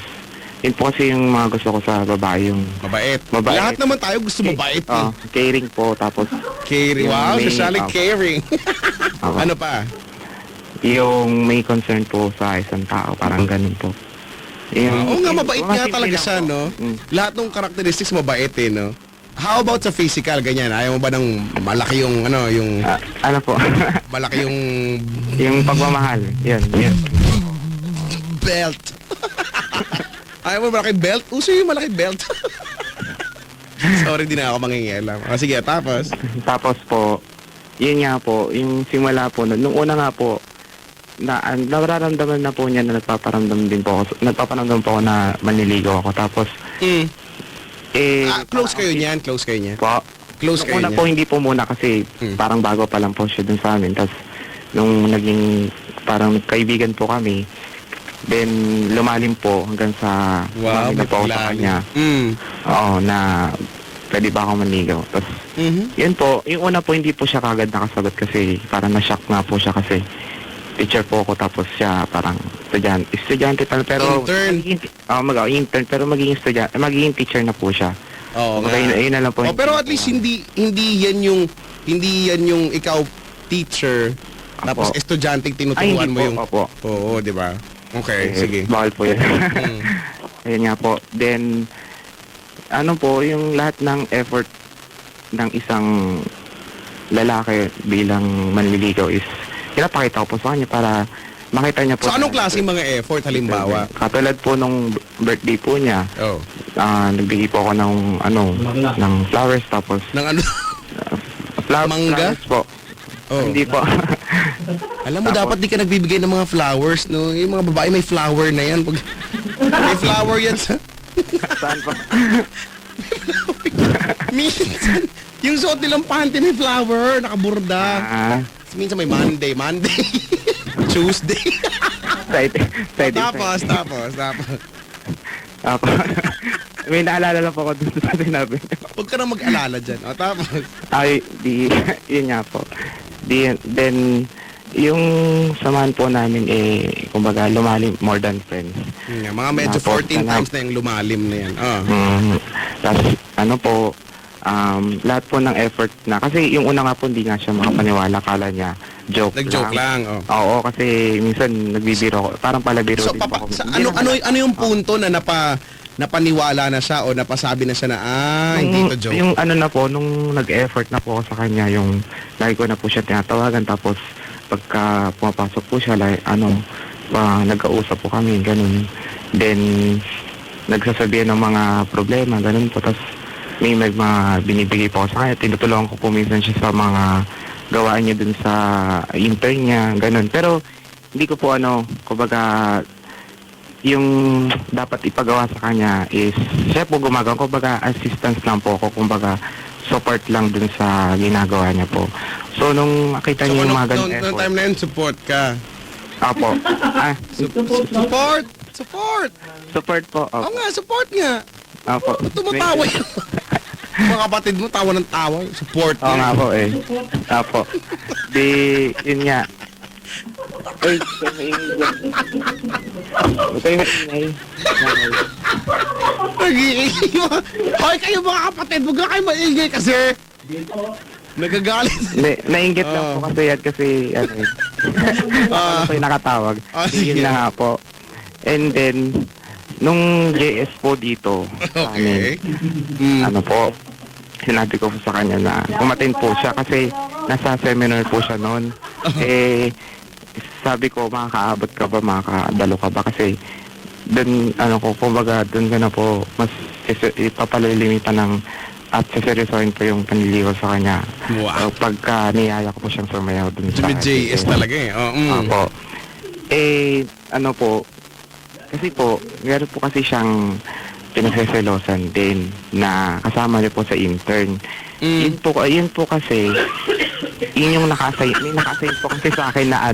yun po kasi yung mga gusto ko sa babae, yung Mabait. Mabait. Lahat naman tayo gusto mabait. caring po, tapos, Caring. yung Wow, may, socially caring. Opo. Ano pa? yung may concern po sa isang tao, parang ganun po. Oo nga, mabait mga nga simple talaga lang siya, po. no? Lahat ng characteristics mabait, no? How about sa physical, ganyan? Ayaw mo ba ng malaki yung, yung... Ano po? malaki yung... yung pagmamahal. Yun. belt. Ayaw mo malaki belt? Uso yung malaki belt. Sorry, di na ako mangingialam. Sige, tapos? Tapos po, yun nga po, yung simula po, nung una nga po, nararamdaman na po niya na nagpaparamdam po ako na manliligaw ako. Tapos, close kayo niyan? Close kayo niyan? Po, Close kayo nung una niyan? po, hindi po muna kasi parang bago pa lang po siya dun sa amin. Tapos, nung naging parang kaibigan po kami, then lumalim po hanggang sa Wow, umamin na po ako sa maglalim. kanya. Oo, na pwede ba ako manligaw. Tapos, yun po, yung una po hindi po siya kagad nakasagot kasi parang na-shock nga po siya kasi teacher po ako tapos siya parang estudyante pa pero Intern. intern pero magiging teacher na po siya. Oo nga. Yun na lang po. Pero at least hindi yan yung ikaw teacher Tapos Apo. estudyanteng Ay, tinuturuan hindi mo po, yung... opo. Oo, di ba? Okay, Eh, sige. Bawal po yun. Mm. Ayun nga po. Then, ano po, yung lahat ng effort ng isang lalaki bilang manliligaw is pinapakita ko po sa kanya para makita niya po. So, anong klaseng mga effort, halimbawa? Katulad po nung birthday po niya, Oh. nagbigay po ako ng flowers tapos Nang ano? Mangga? flowers po. Oh. Hindi po. Alam mo, Tapos- dapat di ka nagbibigay ng mga flowers, no? Yung mga babae may flower na yan. Pag... may flower yan sa... Saan po? Minsan, yung suot nilang panty may flower, nakaburda. Ah, Minsan may Monday, Tuesday. side. Tapos. Tapos, may naalala lang po ako dun sa sinabi niyo. Huwag ka na mag-alala dyan. O, tapos. Ay, yun nga po. Then, yung samahan po namin kumbaga, lumalim more than friends. Yun nga, mga medyo Tapos, 14 times na yung lumalim na yan. Oh. Tapos, ano po, lahat po ng effort na, kasi yung una nga po, hindi nga siya makapaniwala, kala niya, joke Nag-joke lang. Oh. Oo, kasi minsan nagbibiro ko, parang palabiro So, din po ako. sa, Hindi naman- ano yung punto na napaniwala na siya o napasabi na siya na, hindi to joke? Yung ano na po, nung nag-effort na po ako sa kanya, yung lagi ko na po siya tinatawagan, tapos pagka pumapasok po siya, nagkausap po kami, ganun. Then, nagsasabihan ng mga problema, ganun po. Tapos, may mga binibigay po ako sa kanya. Tinutulungan ko po minsan siya sa mga gawain niya dun sa intern niya, ganun. Pero, hindi ko po kumbaga, yung dapat ipagawa sa kanya is, siya po gumagawa, kumbaga, assistance lang po ako, kumbaga, support lang dun sa ginagawa niya po. So, nung nakita niyo yung mga ganun nung effort, time na yun, support ka. Apo. Support! Support po. Oo Opo. nga, support nga. Opo. Tumatawa yun. Mga kapatid mo, tawa ng tawa. Support Oo nga po eh. Opo. Di, yun nga. Uy, Nag-iingay mo. Hoy, kayo mga kapatid, huwag na kayo maingay kasi. Nagagalit. Nainggit lang po kasi yan kasi ano po yung nakatawag. Sige. Yun na nga po. And then, nung JS po dito, sa Okay. amin, ano po, sinabi ko po sa kanya na umatin po siya kasi nasa seminar po siya noon. Sabi ko, makakaabot ka ba, makakadalo ka ba? Kasi dun, kumbaga, dun ka na po, mas ipapalilimitan ng at saseryosohin po yung panliligaw sa kanya. Wow. Pagka niyaya ko po siyang sumayaw dun sa... May JS talaga eh. Opo. Ano po, kasi po, meron po kasi siyang pinagseselosan din na kasama niyo po sa intern. Yun po kasi, yun yung may naka-assign po kasi sa akin na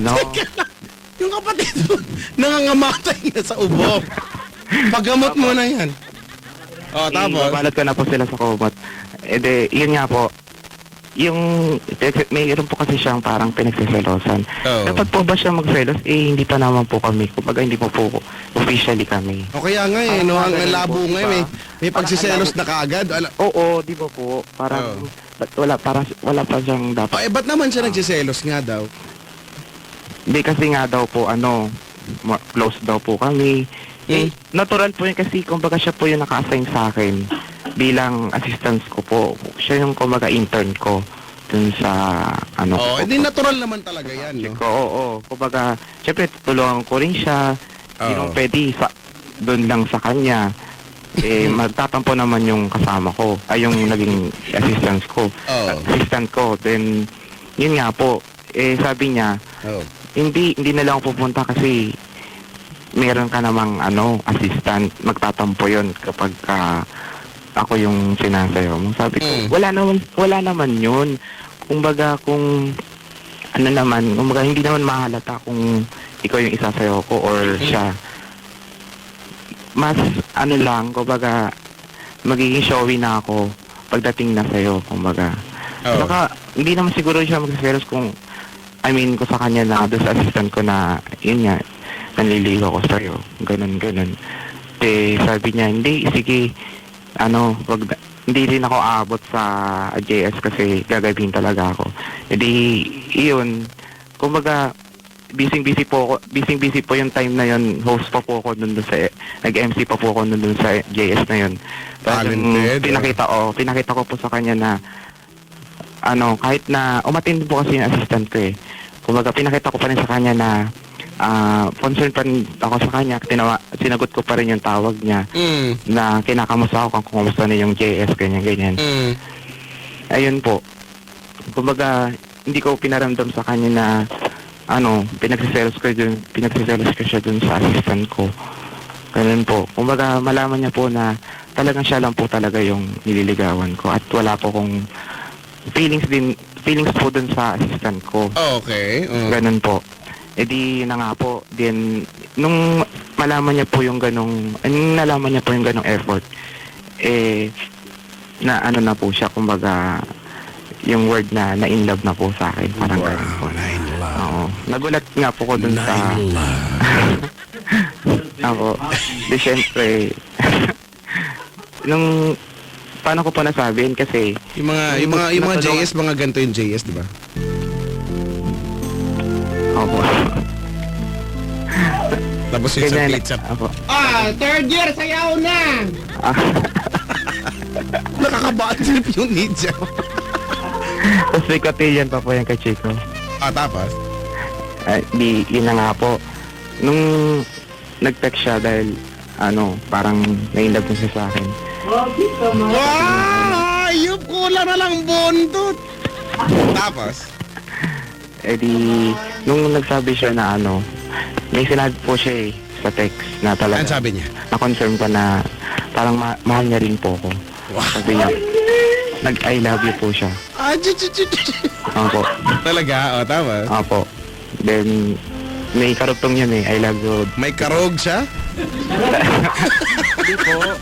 Yung kapatid mo, nangangamatay na sa ubo. Paggamot mo na yan. Oh, tapos? Babalot ko na po sila sa kumot. Yun nga po, mayroon po kasi siyang parang pinagseselosan. Oh. Dapat po ba siya magselos? Hindi pa naman po kami. Kumbaga hindi po officially kami. O kaya nga eh, no, ang Parang labo ganun po, nga eh. diba? May pagsiselos na kaagad. Oo, di ba po? Parang, wala pa siyang dapat. Ba't naman siya nagsiselos nga daw? Hindi kasi nga daw po, close daw po kami. Natural po yun kasi, kumbaga siya po yung naka-assign sa akin bilang assistance ko po. Siya yung, kumbaga, intern ko dun sa, Oh, hindi natural naman talaga yan, no? Oo. Kumbaga, syempre, tutulungan ko rin siya. Hindi Oo. nung pwede dun lang sa kanya. Magtatampo naman yung kasama ko. Ay, yung naging assistance ko. Oo. Assistant ko. Then, yun nga po. Sabi niya, Oh. hindi na lang ako pupunta kasi meron ka namang assistant, magtatampo yon kapag ako yung sinasayaw mo. Sabi ko, wala naman yun. Kumbaga kumbaga hindi naman mahalata kung ikaw yung isasayaw ko or siya. Mas lang, kumbaga magiging showy na ako pagdating na sa'yo, kumbaga. Oh. Saka, hindi naman siguro siya magsiselos kung ko sa kanya na doon sa assistant ko na, yun nga, nanliligaw ko sa'yo. Ganun. Sabi niya, hindi, sige, hindi rin ako aabot sa JS kasi gagawin talaga ako. Yun, kumbaga, busy po yung time na yun, host pa po ako dun sa, nag-MC pa po ako dun sa JS na yun. Talented, Pinakita ko po sa kanya na, kahit na, umattend po kasi yung assistant ko eh. Kumbaga, pinakita ko pa rin sa kanya na, concern pa rin ako sa kanya, sinagot ko pa rin yung tawag niya, na kinakamusta ako kung kumusta na yung JS, ganyan. Ayun po. Kumbaga, hindi ko pinaramdam sa kanya na, pinagsiselos ko siya dun sa assistant ko. Ganun po. Kumbaga, malaman niya po na talagang siya lang po talaga yung nililigawan ko at wala po kong feelings po dun sa assistant ko. Okay. Ganun po. E di na nga po, nung nalaman niya po yung ganong effort, na po siya, kumbaga, yung word na in love na po sa akin. Parang ganun po. Oo. Nagulat nga po ko dun sa... Ako. Di syempre, paano ko pa nasabihin kasi... Yung mga JS, mga ganito yung JS, di ba? Opo. Tapos yung sa pizza. Opo. Third year, sayaw na! Nakakabaan trip yung ninja. Tapos may cotillion pa po yung kay Chico. Tapos? Yun na nga po. Nung nag-text siya dahil, parang na-inlove na siya sa akin. Wow! Ayup ko na lang bontot! Tapos? Nung nagsabi siya na may sinabi po siya sa text na talaga. Ano sabi niya? Na-confirm pa na parang mahal niya rin po ko. Wow. Sabi niya, nag-I love you po siya. Opo. Talaga? Tapos? Opo. Then, may karugtong yun I love you. May karog siya? Hindi po.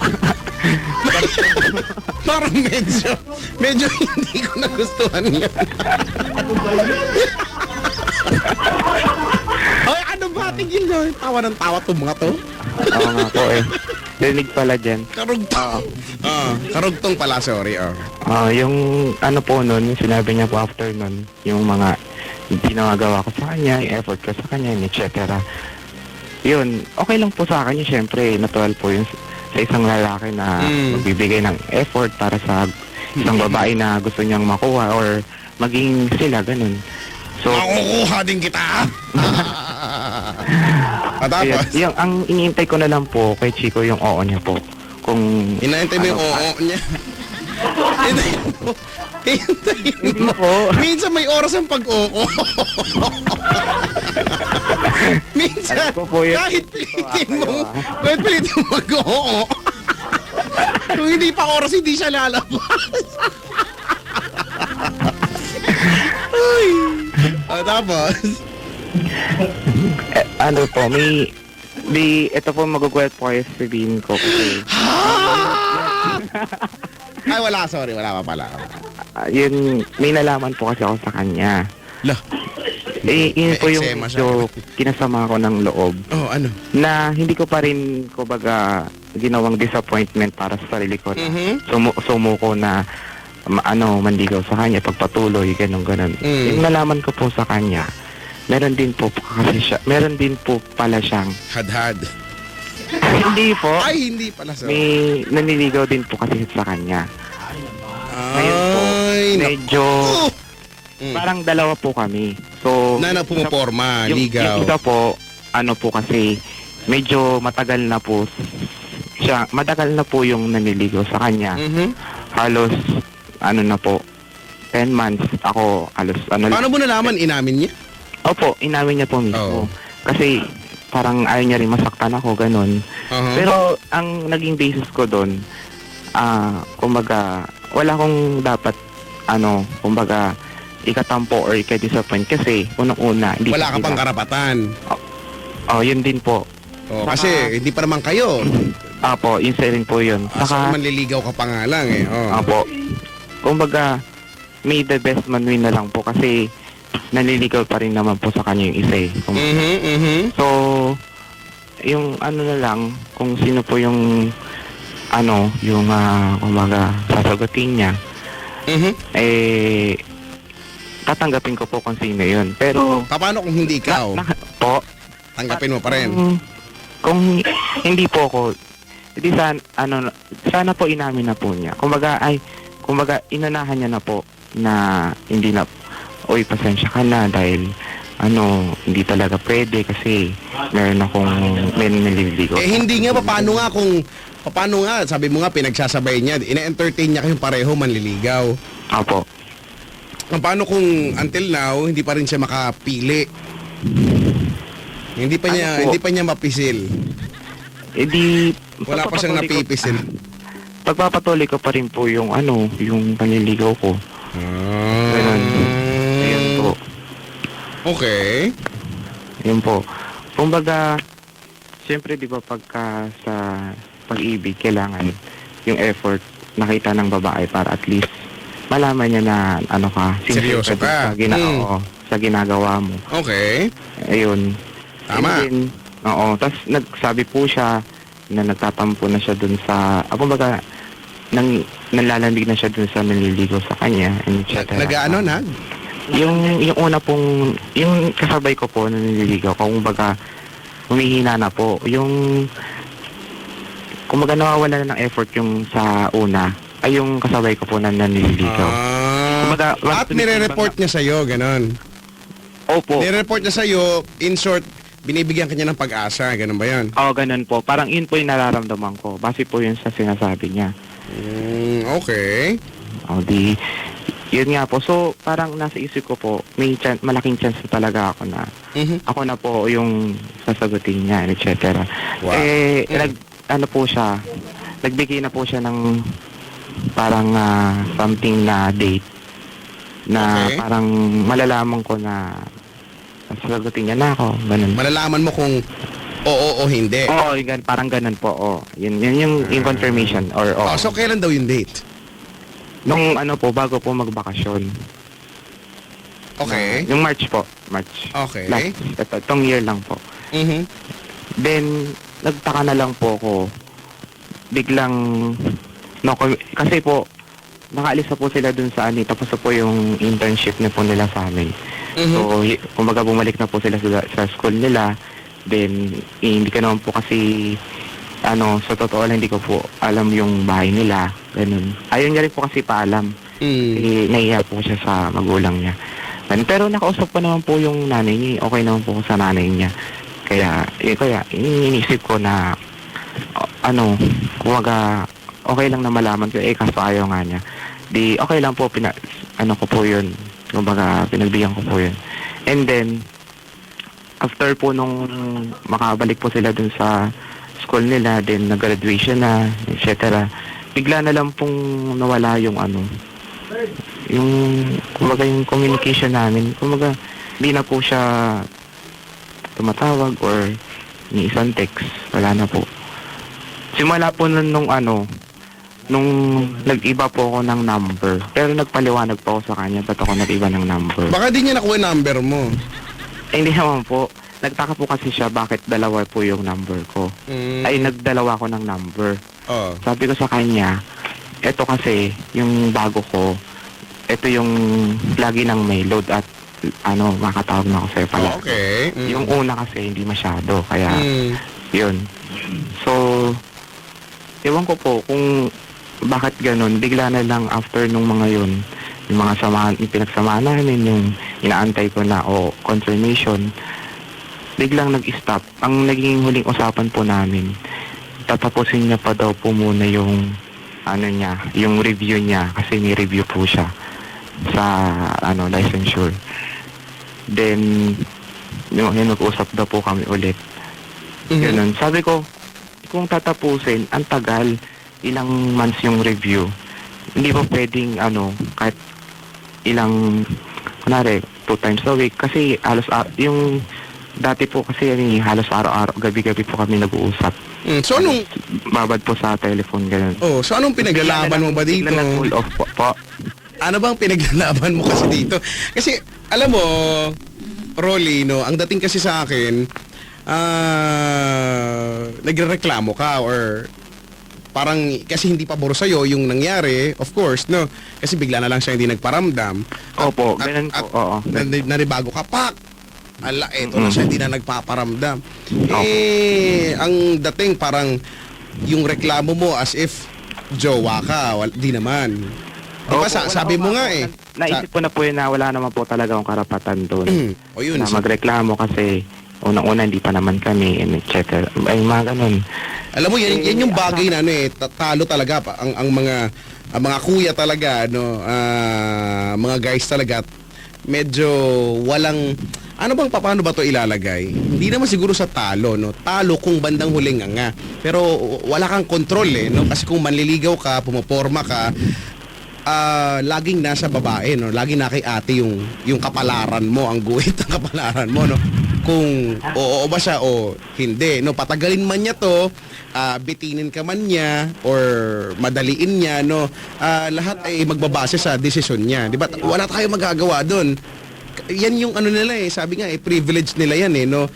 Parang medyo hindi ko nagustuhan yan. Ay, ano ba? Tigil na. Tawa ng tawa itong mga to. Oo nga po Dinig pala dyan. Karugtong. Karugtong pala, sorry. Yung po nun, yung sinabi niya po after nun, yung mga ginagawa ko sa kanya, yung effort ko sa kanya, etc. Yun, okay lang po sa akin yun, syempre, natural po yun sa isang lalaki na magbibigay ng effort para sa isang babae na gusto niyang makuha or maging sila, ganun. So, makukuha din kita! Tapos? Yung, ang iniintay ko na lang po kay Chico yung oo niya po. Kung inaantay mo yung oo niya. Hintayin mo. Minsan may oras ang pag-oo. Minsan, kahit pilitin mo mag-oo. Kung hindi pa oras, hindi siya lalabas. Ay. Tapos? ito po magugulat po kayo sabihin ko kasi... Ay, wala, sorry, wala pa pala. Yun, may nalaman po kasi ako sa kanya. Lah. Yun po yung medyo kinasama ko ng loob. Ano? Na hindi ko pa rin, kumbaga, ginawang disappointment para sa sarili ko. Sumuko na, mandigaw sa kanya, pagpatuloy, ganun. Yung nalaman ko po sa kanya, meron din po pala siyang... Hadhad. Hindi po. Ay, hindi pala sa... May naniligaw din po kasi sa kanya. Ngayon po, medyo... Parang dalawa po kami. So, na pumaporma, ligaw. Yung isa po, po kasi, medyo matagal na po yung naniligaw sa kanya. Halos, na po, 10 months. Ako, halos, Paano mo nalaman? Inamin niya? Opo, inamin niya po mismo. Kasi, parang ayaw niya rin masaktan ako, ganun. Pero, ang naging basis ko doon, kumbaga, wala akong dapat, kumbaga, ikatampo or ika-disappoint kasi, unang-una, hindi wala ka pang karapatan. Yun din po. Kasi, hindi pa naman kayo. Apo, yun sa rin po yun. So, manliligaw ka pa nga lang Apo. Kumbaga, may the best man win na lang po kasi, naliligaw pa rin naman po sa kanya yung isa So, yung na lang, kung sino po yung kumbaga, sasagutin niya, tatanggapin ko po kung sino yun. Pero, Paano kung hindi ikaw? po, Tanggapin mo pa rin. kung hindi po ako, hindi sana po inamin na po niya. Kumbaga, inanahan niya na po na hindi na, uy, pasensya ka na dahil, hindi talaga pwede kasi may naliligo. Hindi nga, paano nga, sabi mo nga, pinagsasabay niya, ina-entertain niya kayong pareho manliligaw. Opo. Paano kung until now, hindi pa rin siya makapili? Hindi pa niya mapisil. Wala pa siyang napipisil. Pagpapatuloy ko pa rin po yung panliligaw ko. Ganun. Ayun po. Okay. Yun po. Kumbaga, siyempre di ba pagka sa pag-ibig, kailangan yung effort nakita ng babae para at least malaman niya na Seryoso ka. Sa ginagawa mo. Okay. Ayun. Tama. And then, tapos nagsabi po siya na nagtatampo na siya dun sa, kumbaga, nalalamig na siya dun sa naliligo sa kanya. And Yung una pong, yung kasabay ko po na naliligaw, kumbaga, humihina na po. Kumbaga nawawala na ng effort yung sa una, ay yung kasabay ko po na naliligaw. Kumbaga, At nire-report niya sa'yo, ganon. Opo. Nire-report niya sa'yo, in short, binibigyan ka niya ng pag-asa, ganon ba yan? Oo, ganun po. Parang yun po yung nararamdaman ko. Base po yun sa sinasabi niya. Okay. Yun nga po. So, parang nasa isip ko po, malaking chance na talaga ako na ako na po yung sasagutin niya, etc. Wow. Nagbigay na po siya ng parang something na date na parang malalaman ko na sasagutin niya na ako. Ganun. Malalaman mo kung oo o hindi. Oo, parang ganun po. Yun yung confirmation. So, kailan daw yung date? Nung bago po magbakasyon. Okay. Yung March po. March. Okay. Itong year lang po. Then, nagtaka na lang po ako. Biglang, kasi po, nakaalis na po sila dun sa tapos na po yung internship na po nila sa amin. So, kumbaga bumalik na po sila sa school nila. Then, hindi ka naman po kasi, sa totoo lang, hindi ko po alam yung bahay nila. Ganun. Ayaw niya rin po kasi paalam. Nahiya po siya sa magulang niya. Pero nakausap pa naman po yung nanay niya. Okay naman po sa nanay niya. Kaya iniisip ko na, kumaga, okay lang na malaman ko, kaso ayaw nga niya. Okay lang po, ko po yun. Kumbaga, pinagbigyan ko po yun. And then, after po nung makabalik po sila dun sa school nila, then nag-graduation na, etc. Bigla na lang pong nawala yung kumbaga yung communication namin. Kumbaga, hindi na po siya tumatawag or ni isang text. Wala na po. Simula po nung nag-iba po ako ng number. Pero nagpaliwanag po ako sa kanya ba't ako nag-iba ng number. Baka di niya nakuha yung number mo. Hindi naman po. Nagtaka po kasi siya bakit dalawa po yung number ko. Ay, nagdalawa ko ng number. Sabi ko sa kanya, eto kasi, yung bago ko, eto yung lagi nang may load at makatawag na ako sa'yo pala. Okay. Yung una kasi, hindi masyado. Kaya, yun. So, ewan ko po kung bakit ganun. Bigla na lang after nung mga yun, yung mga pinagsamahan namin, yung inaantay ko na confirmation, biglang nag-stop. Ang naging huling usapan po namin, tatapusin niya pa daw po muna yung yung review niya kasi may review po siya sa licensure. Then yung nag-usap daw po kami ulit. Ganun. Sabi ko, kung tatapusin, ang tagal, ilang months yung review. Hindi pa pwedeng kahit ilang, kunwari, 2 times a week kasi halos yung dati po kasi halos araw-araw, gabi-gabi po kami nag-uusap. So anong babad po sa telephone, ganun. So anong pinaglalaban mo ba dito? Cool off po. Ano bang pinaglalaban mo kasi dito? Kasi alam mo, Rolly, ang dating kasi sa akin, nagrereklamo ka or parang kasi hindi pabor sa'yo yung nangyari, of course, no? Kasi bigla na lang siya hindi nagparamdam. Opo, ganun po, oo. Naribago ka, pak! Ala, eto na siya, hindi na nagpaparamdam. Opo. Ang dating parang yung reklamo mo as if jowa ka, di naman. Di ba, Opo, sabi mo nga eh. Naisip ko na po yun na wala naman po talaga akong karapatan doon. O yun, Na magreklamo kasi unang-una hindi pa naman kami, and etc. Ay, mga ganun. alam mo yan yung bagay na ano eh, talo talaga pa ang mga kuya talaga no, mga guys talaga medyo walang paano ba to ilalagay? Hindi naman siguro sa talo no. Talo kung bandang huling nga. Pero wala kang kontrol eh no, kasi kung manliligaw ka, pumoporma ka, laging nasa babae no, laging na kay ate yung kapalaran mo, ang guhit ng kapalaran mo no. Kung oo ba siya o hindi no, patagalin man niya to, bitinin ka man niya or madaliin niya no, lahat ay magbabase sa desisyon niya, di ba? Wala tayong magagawa doon. Yan yung ano nila eh, sabi nga eh, privilege nila yan eh no.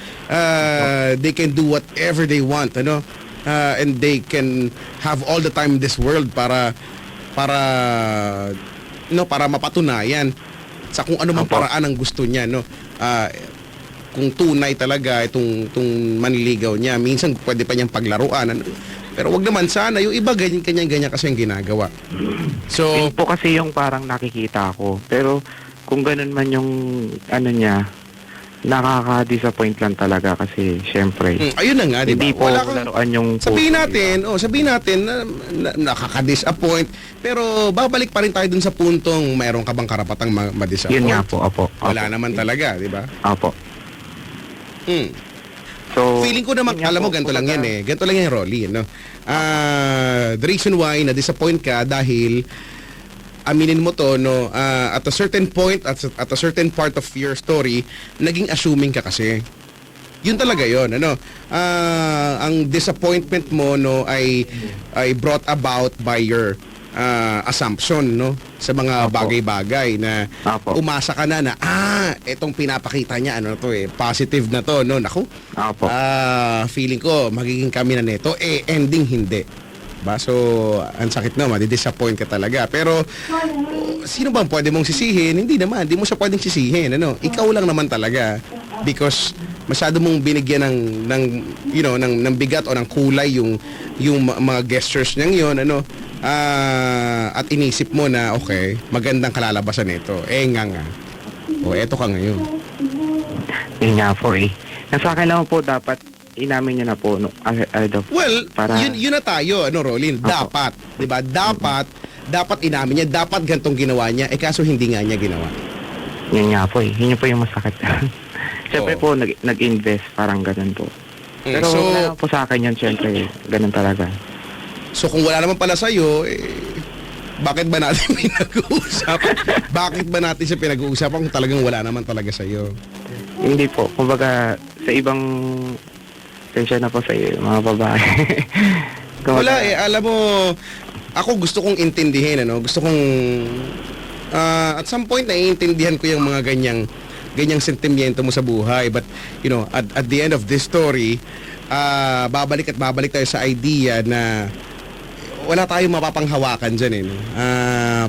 They can do whatever they want ano, and they can have all the time in this world para mapatunayan sa kung ano mang paraan ang gusto niya no. Kung tunay talaga itong manliligaw niya, minsan pwede pa niyang paglaruan ano? Pero wag naman sana yung iba ganyan kasi ang ginagawa. So Yun po kasi yung parang nakikita ko. Pero kung ganun man yung ano niya, nakaka-disappoint lang talaga kasi syempre ayun na nga, di ba? hindi po laruan yung Sabihin puso, natin na nakaka-disappoint, pero babalik pa rin tayo dun sa puntong mayroon ka bang karapatang ma-disappoint. Yun nga po, opo. Wala naman talaga, di ba? Opo. So, Feeling ko naman, yun nga alam mo, po, ganito lang yan kumbaga, eh. Ganito lang yan, Rolly, no? The reason why na-disappoint ka dahil aminin mo to, no, at a certain point, at a certain part of your story, naging assuming ka kasi. Yun talaga yun, ano? Ang disappointment mo, no, ay brought about by your assumption, no, sa mga Apo. bagay-bagay na Apo. umasa ka na etong pinapakita niya, ano to eh, positive na to, no, naku. Opo. Feeling ko magiging kami na nito, ending hindi. Ba? So, ang sakit na, madi-disappoint ka talaga. Pero, sino bang pwede mong sisihin? Hindi naman, hindi mo siya pwedeng sisihin, ano? Ikaw lang naman talaga. Because, masyado mong binigyan ng bigat o ng kulay yung mga gestures niyang yun, ano? At inisip mo na, okay, magandang kalalabasan nito. Nga. O, eto ka ngayon. Yun nga po eh. Nasa akin lang po dapat inamin niyo na po no, ahead of Well, para yun na tayo, ano, Rolin? Opo. Dapat, 'di ba? Dapat inamin niya, dapat gantong ginawa niya, kaso hindi nga niya ginawa. yun nga po eh. Yun po yung masakit. Siyempre Oo. po nag-invest parang ganun po. Pero So, wala naman po sa akin yun, siyempre ganun talaga. so kung wala naman pala sa'yo, bakit ba natin pinag-uusapan? Bakit ba natin siya pinag-uusapan kung talagang wala naman talaga sa'yo? Hindi po. Kumbaga sa ibang tensya na po sa mga babae. Wala alam mo, ako gusto kong intindihin, ano? Gusto kong at some point naiintindihan ko yung mga ganyang sentimiento mo sa buhay, but you know, at the end of this story, babalik tayo sa idea na wala tayong mapapanghawakan dyan eh, no?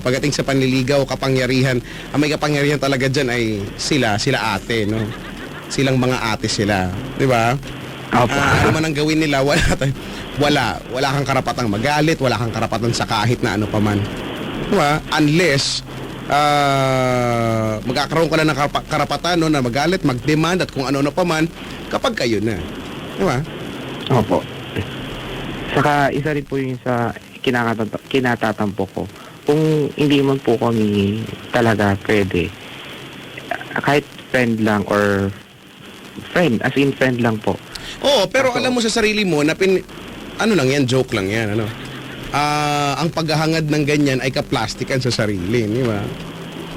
Pagdating sa panliligaw, kapangyarihan, ang may kapangyarihan talaga dyan ay sila ate, no? Silang mga ate sila, di ba? Opo. Ano man ang gawin nila, wala kang karapatang magalit, wala kang karapatan sa kahit na ano paman. Diba? Unless magkakaroon ka na ng karapatan, no, na magalit, mag-demand at kung ano-ano paman kapag kayo na. Diba? Opo. Saka isa rin po yung sa kinatatampo ko. Kung hindi man po kami talaga pwede, kahit friend lang or friend, as in friend lang po. Oo, pero alam mo sa sarili mo na ano lang yan, joke lang yan, ano. Ang paghahangad ng ganyan ay kaplastikan sa sarili, di ba?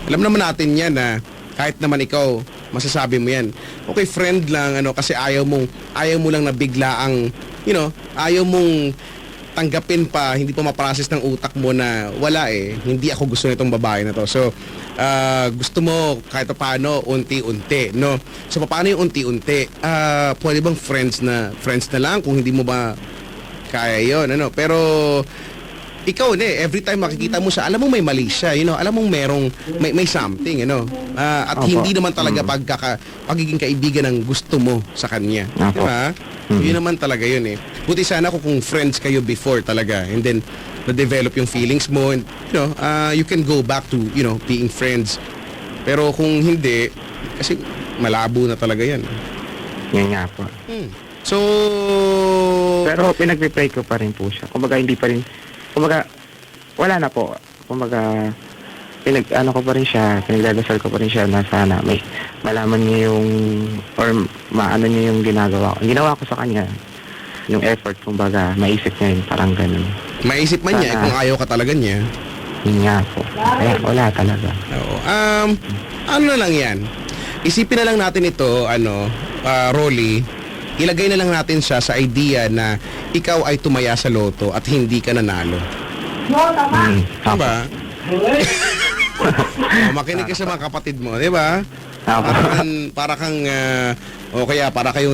Alam naman natin yan na kahit naman ikaw masasabi mo yan. Okay, friend lang, ano, kasi ayaw mo lang na bigla ang, you know, ayaw mong tanggapin pa, hindi pa ma-process ng utak mo na wala hindi ako gusto nitong babae na to. So, gusto mo kahit paano unti-unti, no? So, paano yung unti-unti? Pwede bang friends na lang kung hindi mo ba kaya yon, ano. Pero ikaw every time makikita mo siya, alam mo may mali siya, alam mo may something, at Opo. hindi naman talaga pagiging kaibigan ng gusto mo sa kanya. Opo. Diba? Yun naman talaga yun Buti sana kung friends kayo before talaga, and then na-develop yung feelings mo, and you can go back to, being friends. Pero kung hindi, kasi malabo na talaga yan. Yun nga po. So, Pero pinagpipray ko pa rin po siya. Kumbaga hindi pa rin, wala na po. Kumbaga, ko pa rin siya, pinagdadasal ko pa rin siya na sana may malaman niya yung, or maano niya yung ginagawa ko. Ginawa ko sa kanya, yung effort, kumbaga, maisip niya yun, parang ganun. maisip man niya kung ayaw ka talaga niya. Yun nga po. Kaya wala talaga. Oo. Ano na lang yan? Isipin na lang natin ito, Rolly, ilagay na lang natin siya sa idea na ikaw ay tumaya sa loto at hindi ka nanalo. Diba? Makinig ka sa mga kapatid mo, diba? Para kang o kaya para kayo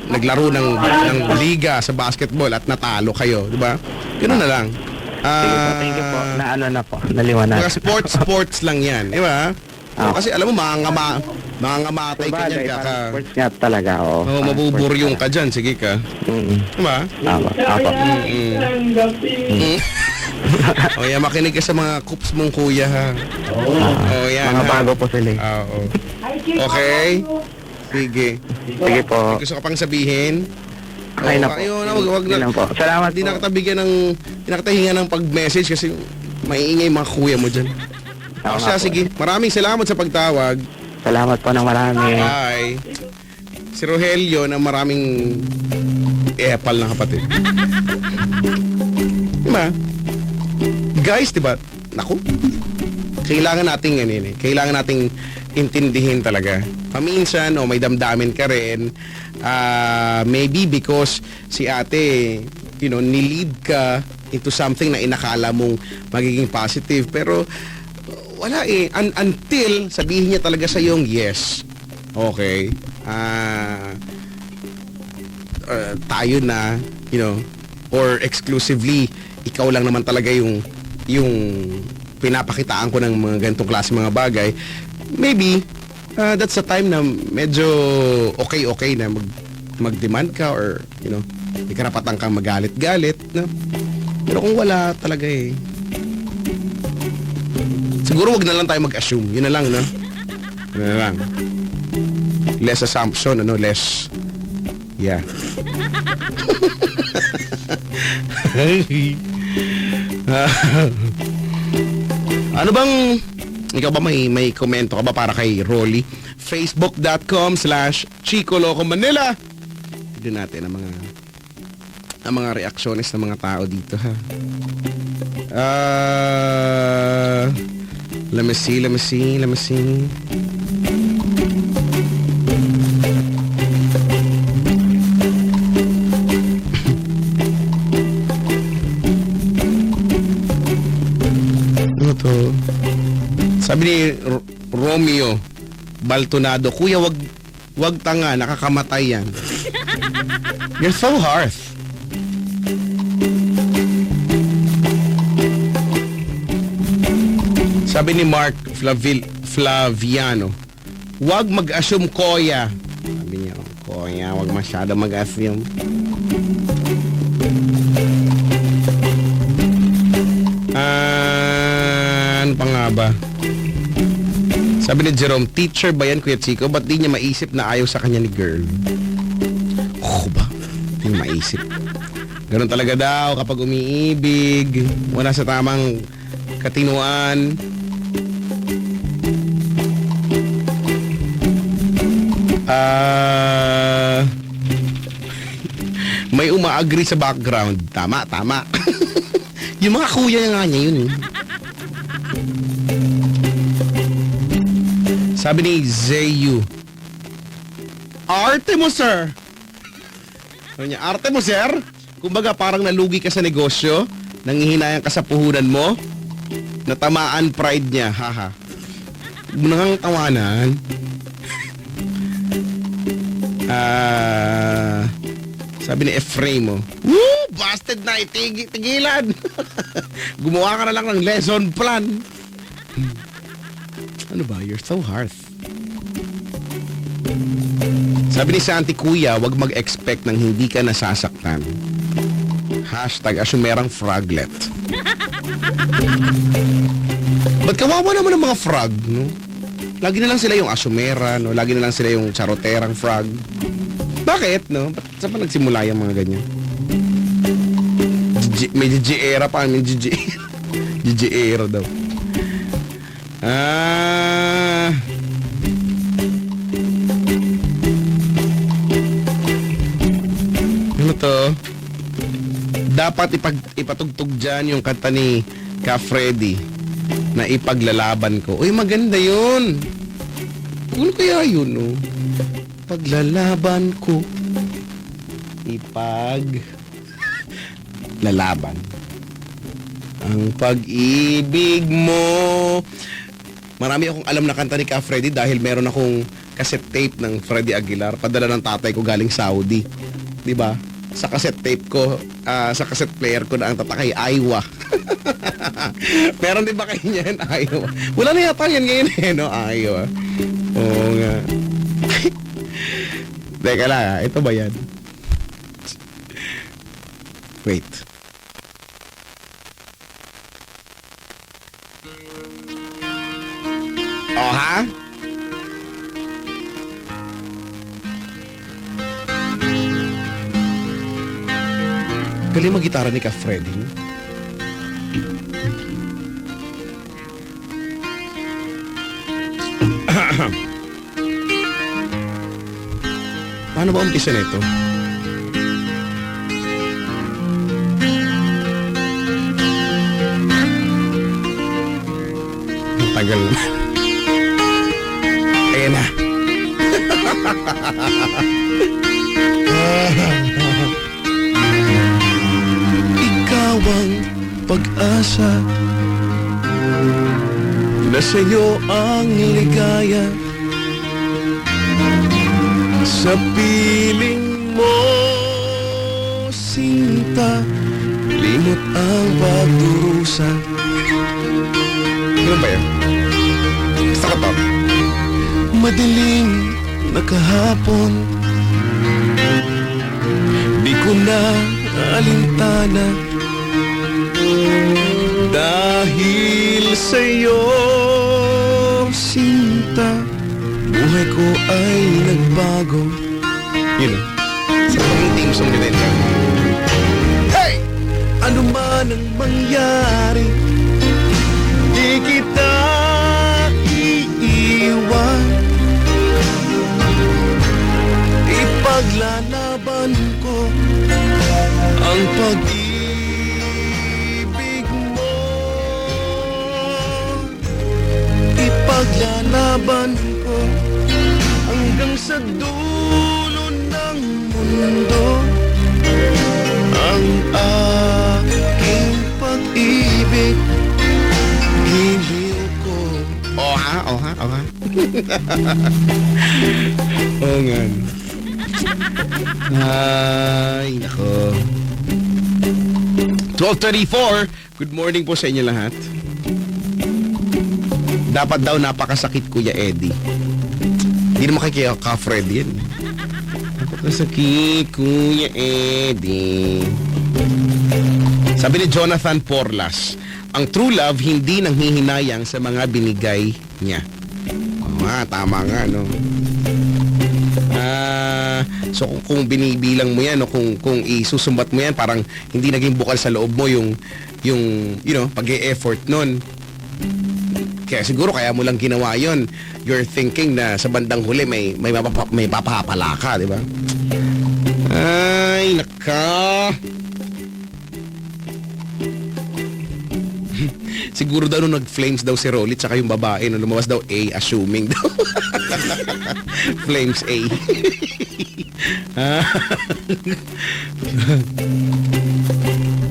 naglaro ng liga sa basketball at natalo kayo, diba? Ganoon na lang. Sige po, thank you po. Na po, naliwanag. Mga sports lang yan, diba? Kasi alam mo, mangangamatay ka niyan kaka... Sports nga talaga, oo. Mabuburyong ka dyan, sige ka. Diba? Tama, tama. O yan, makinig ka sa mga coops mong kuya, ha? O yan, Mga ha? bago po sila. Oo. Okay? Sige. Sige po. May gusto ka pang sabihin? Okay na po. Ayun na, wag Yun na. lang po. Salamat Hindi po. na kita bigyan ng, hindi na kita hinga ng pag-message kasi maiingay mga kuya mo dyan. Oo O nga siya, po. sige. Maraming salamat sa pagtawag. Salamat po ng marami. Bye. Si Rogelio na maraming epal na kapatid. Diba? Guys, diba? Naku. Kailangan nating kailangan nating intindihin talaga. Paminsan, may damdamin ka rin. Maybe because si ate, nilid ka into something na inakala mong magiging positive. Pero, wala until sabihin niya talaga sa yung yes. Okay. Tayo na, or exclusively, ikaw lang naman talaga yung pinapakitaan ko ng mga ganitong klase mga bagay. Maybe, that's the time na medyo okay na mag-demand ka or, may karapatan kang magalit-galit, no? Pero kung wala talaga siguro wag na lang tayo mag-assume. Yun na lang, no? Yun na lang. Less assumption, less... Yeah. Ano bang... Ikaw ba may komento ka ba para kay Rolly? Facebook.com/Chico Loco Manila. Tignan natin ang mga reaksyones ng mga tao dito, ha? Let me see. Ano to? Sabi ni Romeo Baltonado, Kuya, wag tanga, nakakamatay yan. You're so harsh. Sabi ni Mark Flaviano, wag mag-assume, Kuya. Sabi niya, Kuya, wag masyado mag-assume. Ano pa nga ba? Sabi ni Jerome, teacher ba yan, Kuya Chico? Ba't di niya maisip na ayaw sa kanya ni girl? Ba? Di niya maisip. Ganun talaga daw kapag umiibig, wala sa tamang katinuan. May uma-agree sa background. Tama. Yung mga kuya nga niya yun. Sabi ni Zeyu, arte mo, sir. Ano niya? Arte mo, sir? Kumbaga parang nalugi ka sa negosyo, nanghihinayan ka sa puhunan mo, natamaan pride niya, haha. Munang tawanan. Sabi ni Efraimo, woo! busted na, tigilan. Gumawa ka na lang ng lesson plan. Ano ba? You're so harsh. Sabi ni Santi, kuya, wag mag-expect ng hindi ka nasasaktan. #asumerang froglet. Ba't kawawa naman ng mga frog, no? Lagi na lang sila yung asumera, no? Lagi na lang sila yung charoterang frog. Bakit, no? Ba't saan pa nagsimula yung mga ganyan? May GG-era pa, may GG-era daw. Ano to? Dapat ipatugtog dyan yung kanta ni Ka Freddy na ipaglalaban ko. Uy, maganda yun. Ano kaya yun, no? Paglalaban ko. Lalaban. Ang pag-ibig mo. Marami akong alam na kanta ni Ka Freddy dahil meron akong cassette tape ng Freddy Aguilar. Padala ng tatay ko galing Saudi. Diba? Sa cassette tape ko, sa cassette player ko na ang tatakay, Aiwa. Meron din ba kayo niyan? Aiwa. Wala na yata yan ngayon eh, no? Aiwa. Oo nga. Teka lang, ito ba yan? Wait. Oh, ha? Galing mag-gitara ni Ka Freddy. Paano ba umpisa nito? Ang tagal na. Ayan na. Ikaw ang pag-asa, na sa'yo ang ligaya. Sa piling mo, sinta, limot ang pagdurusa. Ano ba yan? Gusto ko to. Madilim na kahapon, di ko na alintana. Dahil sa'yo, sinta, buhay ko ay nagbago. Yun know, sa pang team song nila yun. Hey! Ano man ang mangyari, di kita iiwan. Ipaglalaban ko ang pag-ibig mo. Ipaglalaban ko hanggang sa dulo ng mundo ang aking pag-ibig. Hiliw ko. Oh ha? Oo nga. Ay, nako. 12:34. Good morning po sa inyo lahat. Dapat daw napakasakit, Kuya Eddie. Hindi naman kay Ka Freddy yan. Napakasakit, Kuya Eddie. Sabi ni Jonathan Porlas, ang true love hindi nanghihinayang sa mga binigay niya. Tama nga, no? So kung binibilang mo yan o kung isusumbat mo yan, parang hindi naging bukal sa loob mo yung you know, pag-e-effort nun. Kaya siguro kaya mo lang ginawa yon. You're thinking na sa bandang huli may papapala ka, di ba? Ay, naka. Siguro daw nung nag-flames daw si Rolly tsaka yung babae nung lumabas daw A, assuming daw. Flames A.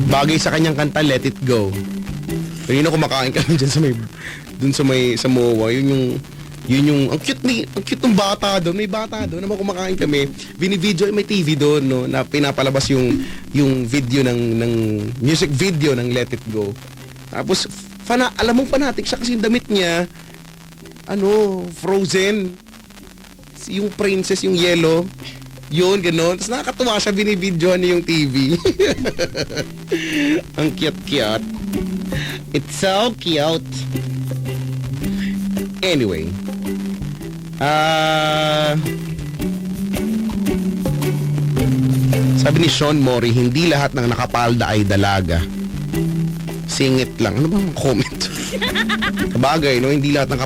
Bagay sa kanyang kanta, Let It Go. Kanina kumakain kami dyan sa MOA, yun Yun yung, ang cute ng bata doon. May bata doon, naman kumakain kami. Binivideo, may TV doon, no, na pinapalabas yung video ng music video ng Let It Go. Tapos, alam mong fanatic siya kasi yung damit niya, Frozen. Yung princess, yung yellow. Yun, gano'n. Tapos nakakatuwa siya, binibidyoan niya yung TV. Ang cute-cute. It's so cute. Anyway. Sabi ni Sean Mori, hindi lahat ng nakapalda ay dalaga. Singit lang. Ano bang comment? Kabagay, no? Hindi lahat ng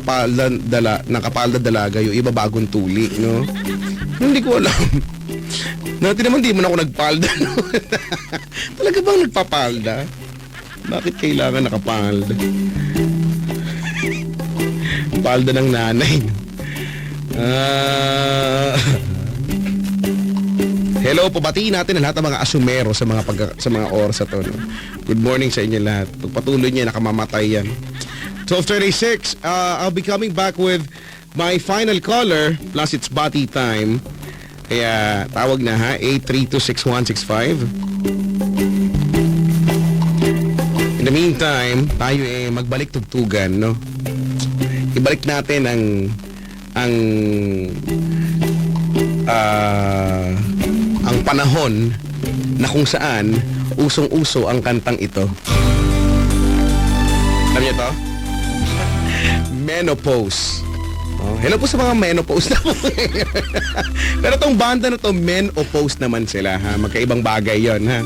nakapalda dalaga. Yung iba bagong tuli, no? Hindi ko alam. Dati naman di man ako nagpalda, no? Talaga bang nagpapalda? Bakit kailangan nakapalda? Palda ng nanay. Hello po, batiin natin ang lahat ng mga asumero sa mga oras na to, no? Good morning sa inyo lahat. Pagpatuloy niya, nakamamatay yan. 12:36, I'll be coming back with my final caller, plus it's bati time. Kaya tawag na ha, 8326165. In the meantime, tayo magbalik tugtugan, no? Ibalik natin ang panahon na kung saan usong-uso ang kantang ito. Alam niyo to? Menopause. Oh, hello po sa mga menopause na po. Pero tong banda na to, menopause naman sila, ha? Magkaibang bagay yon, ha?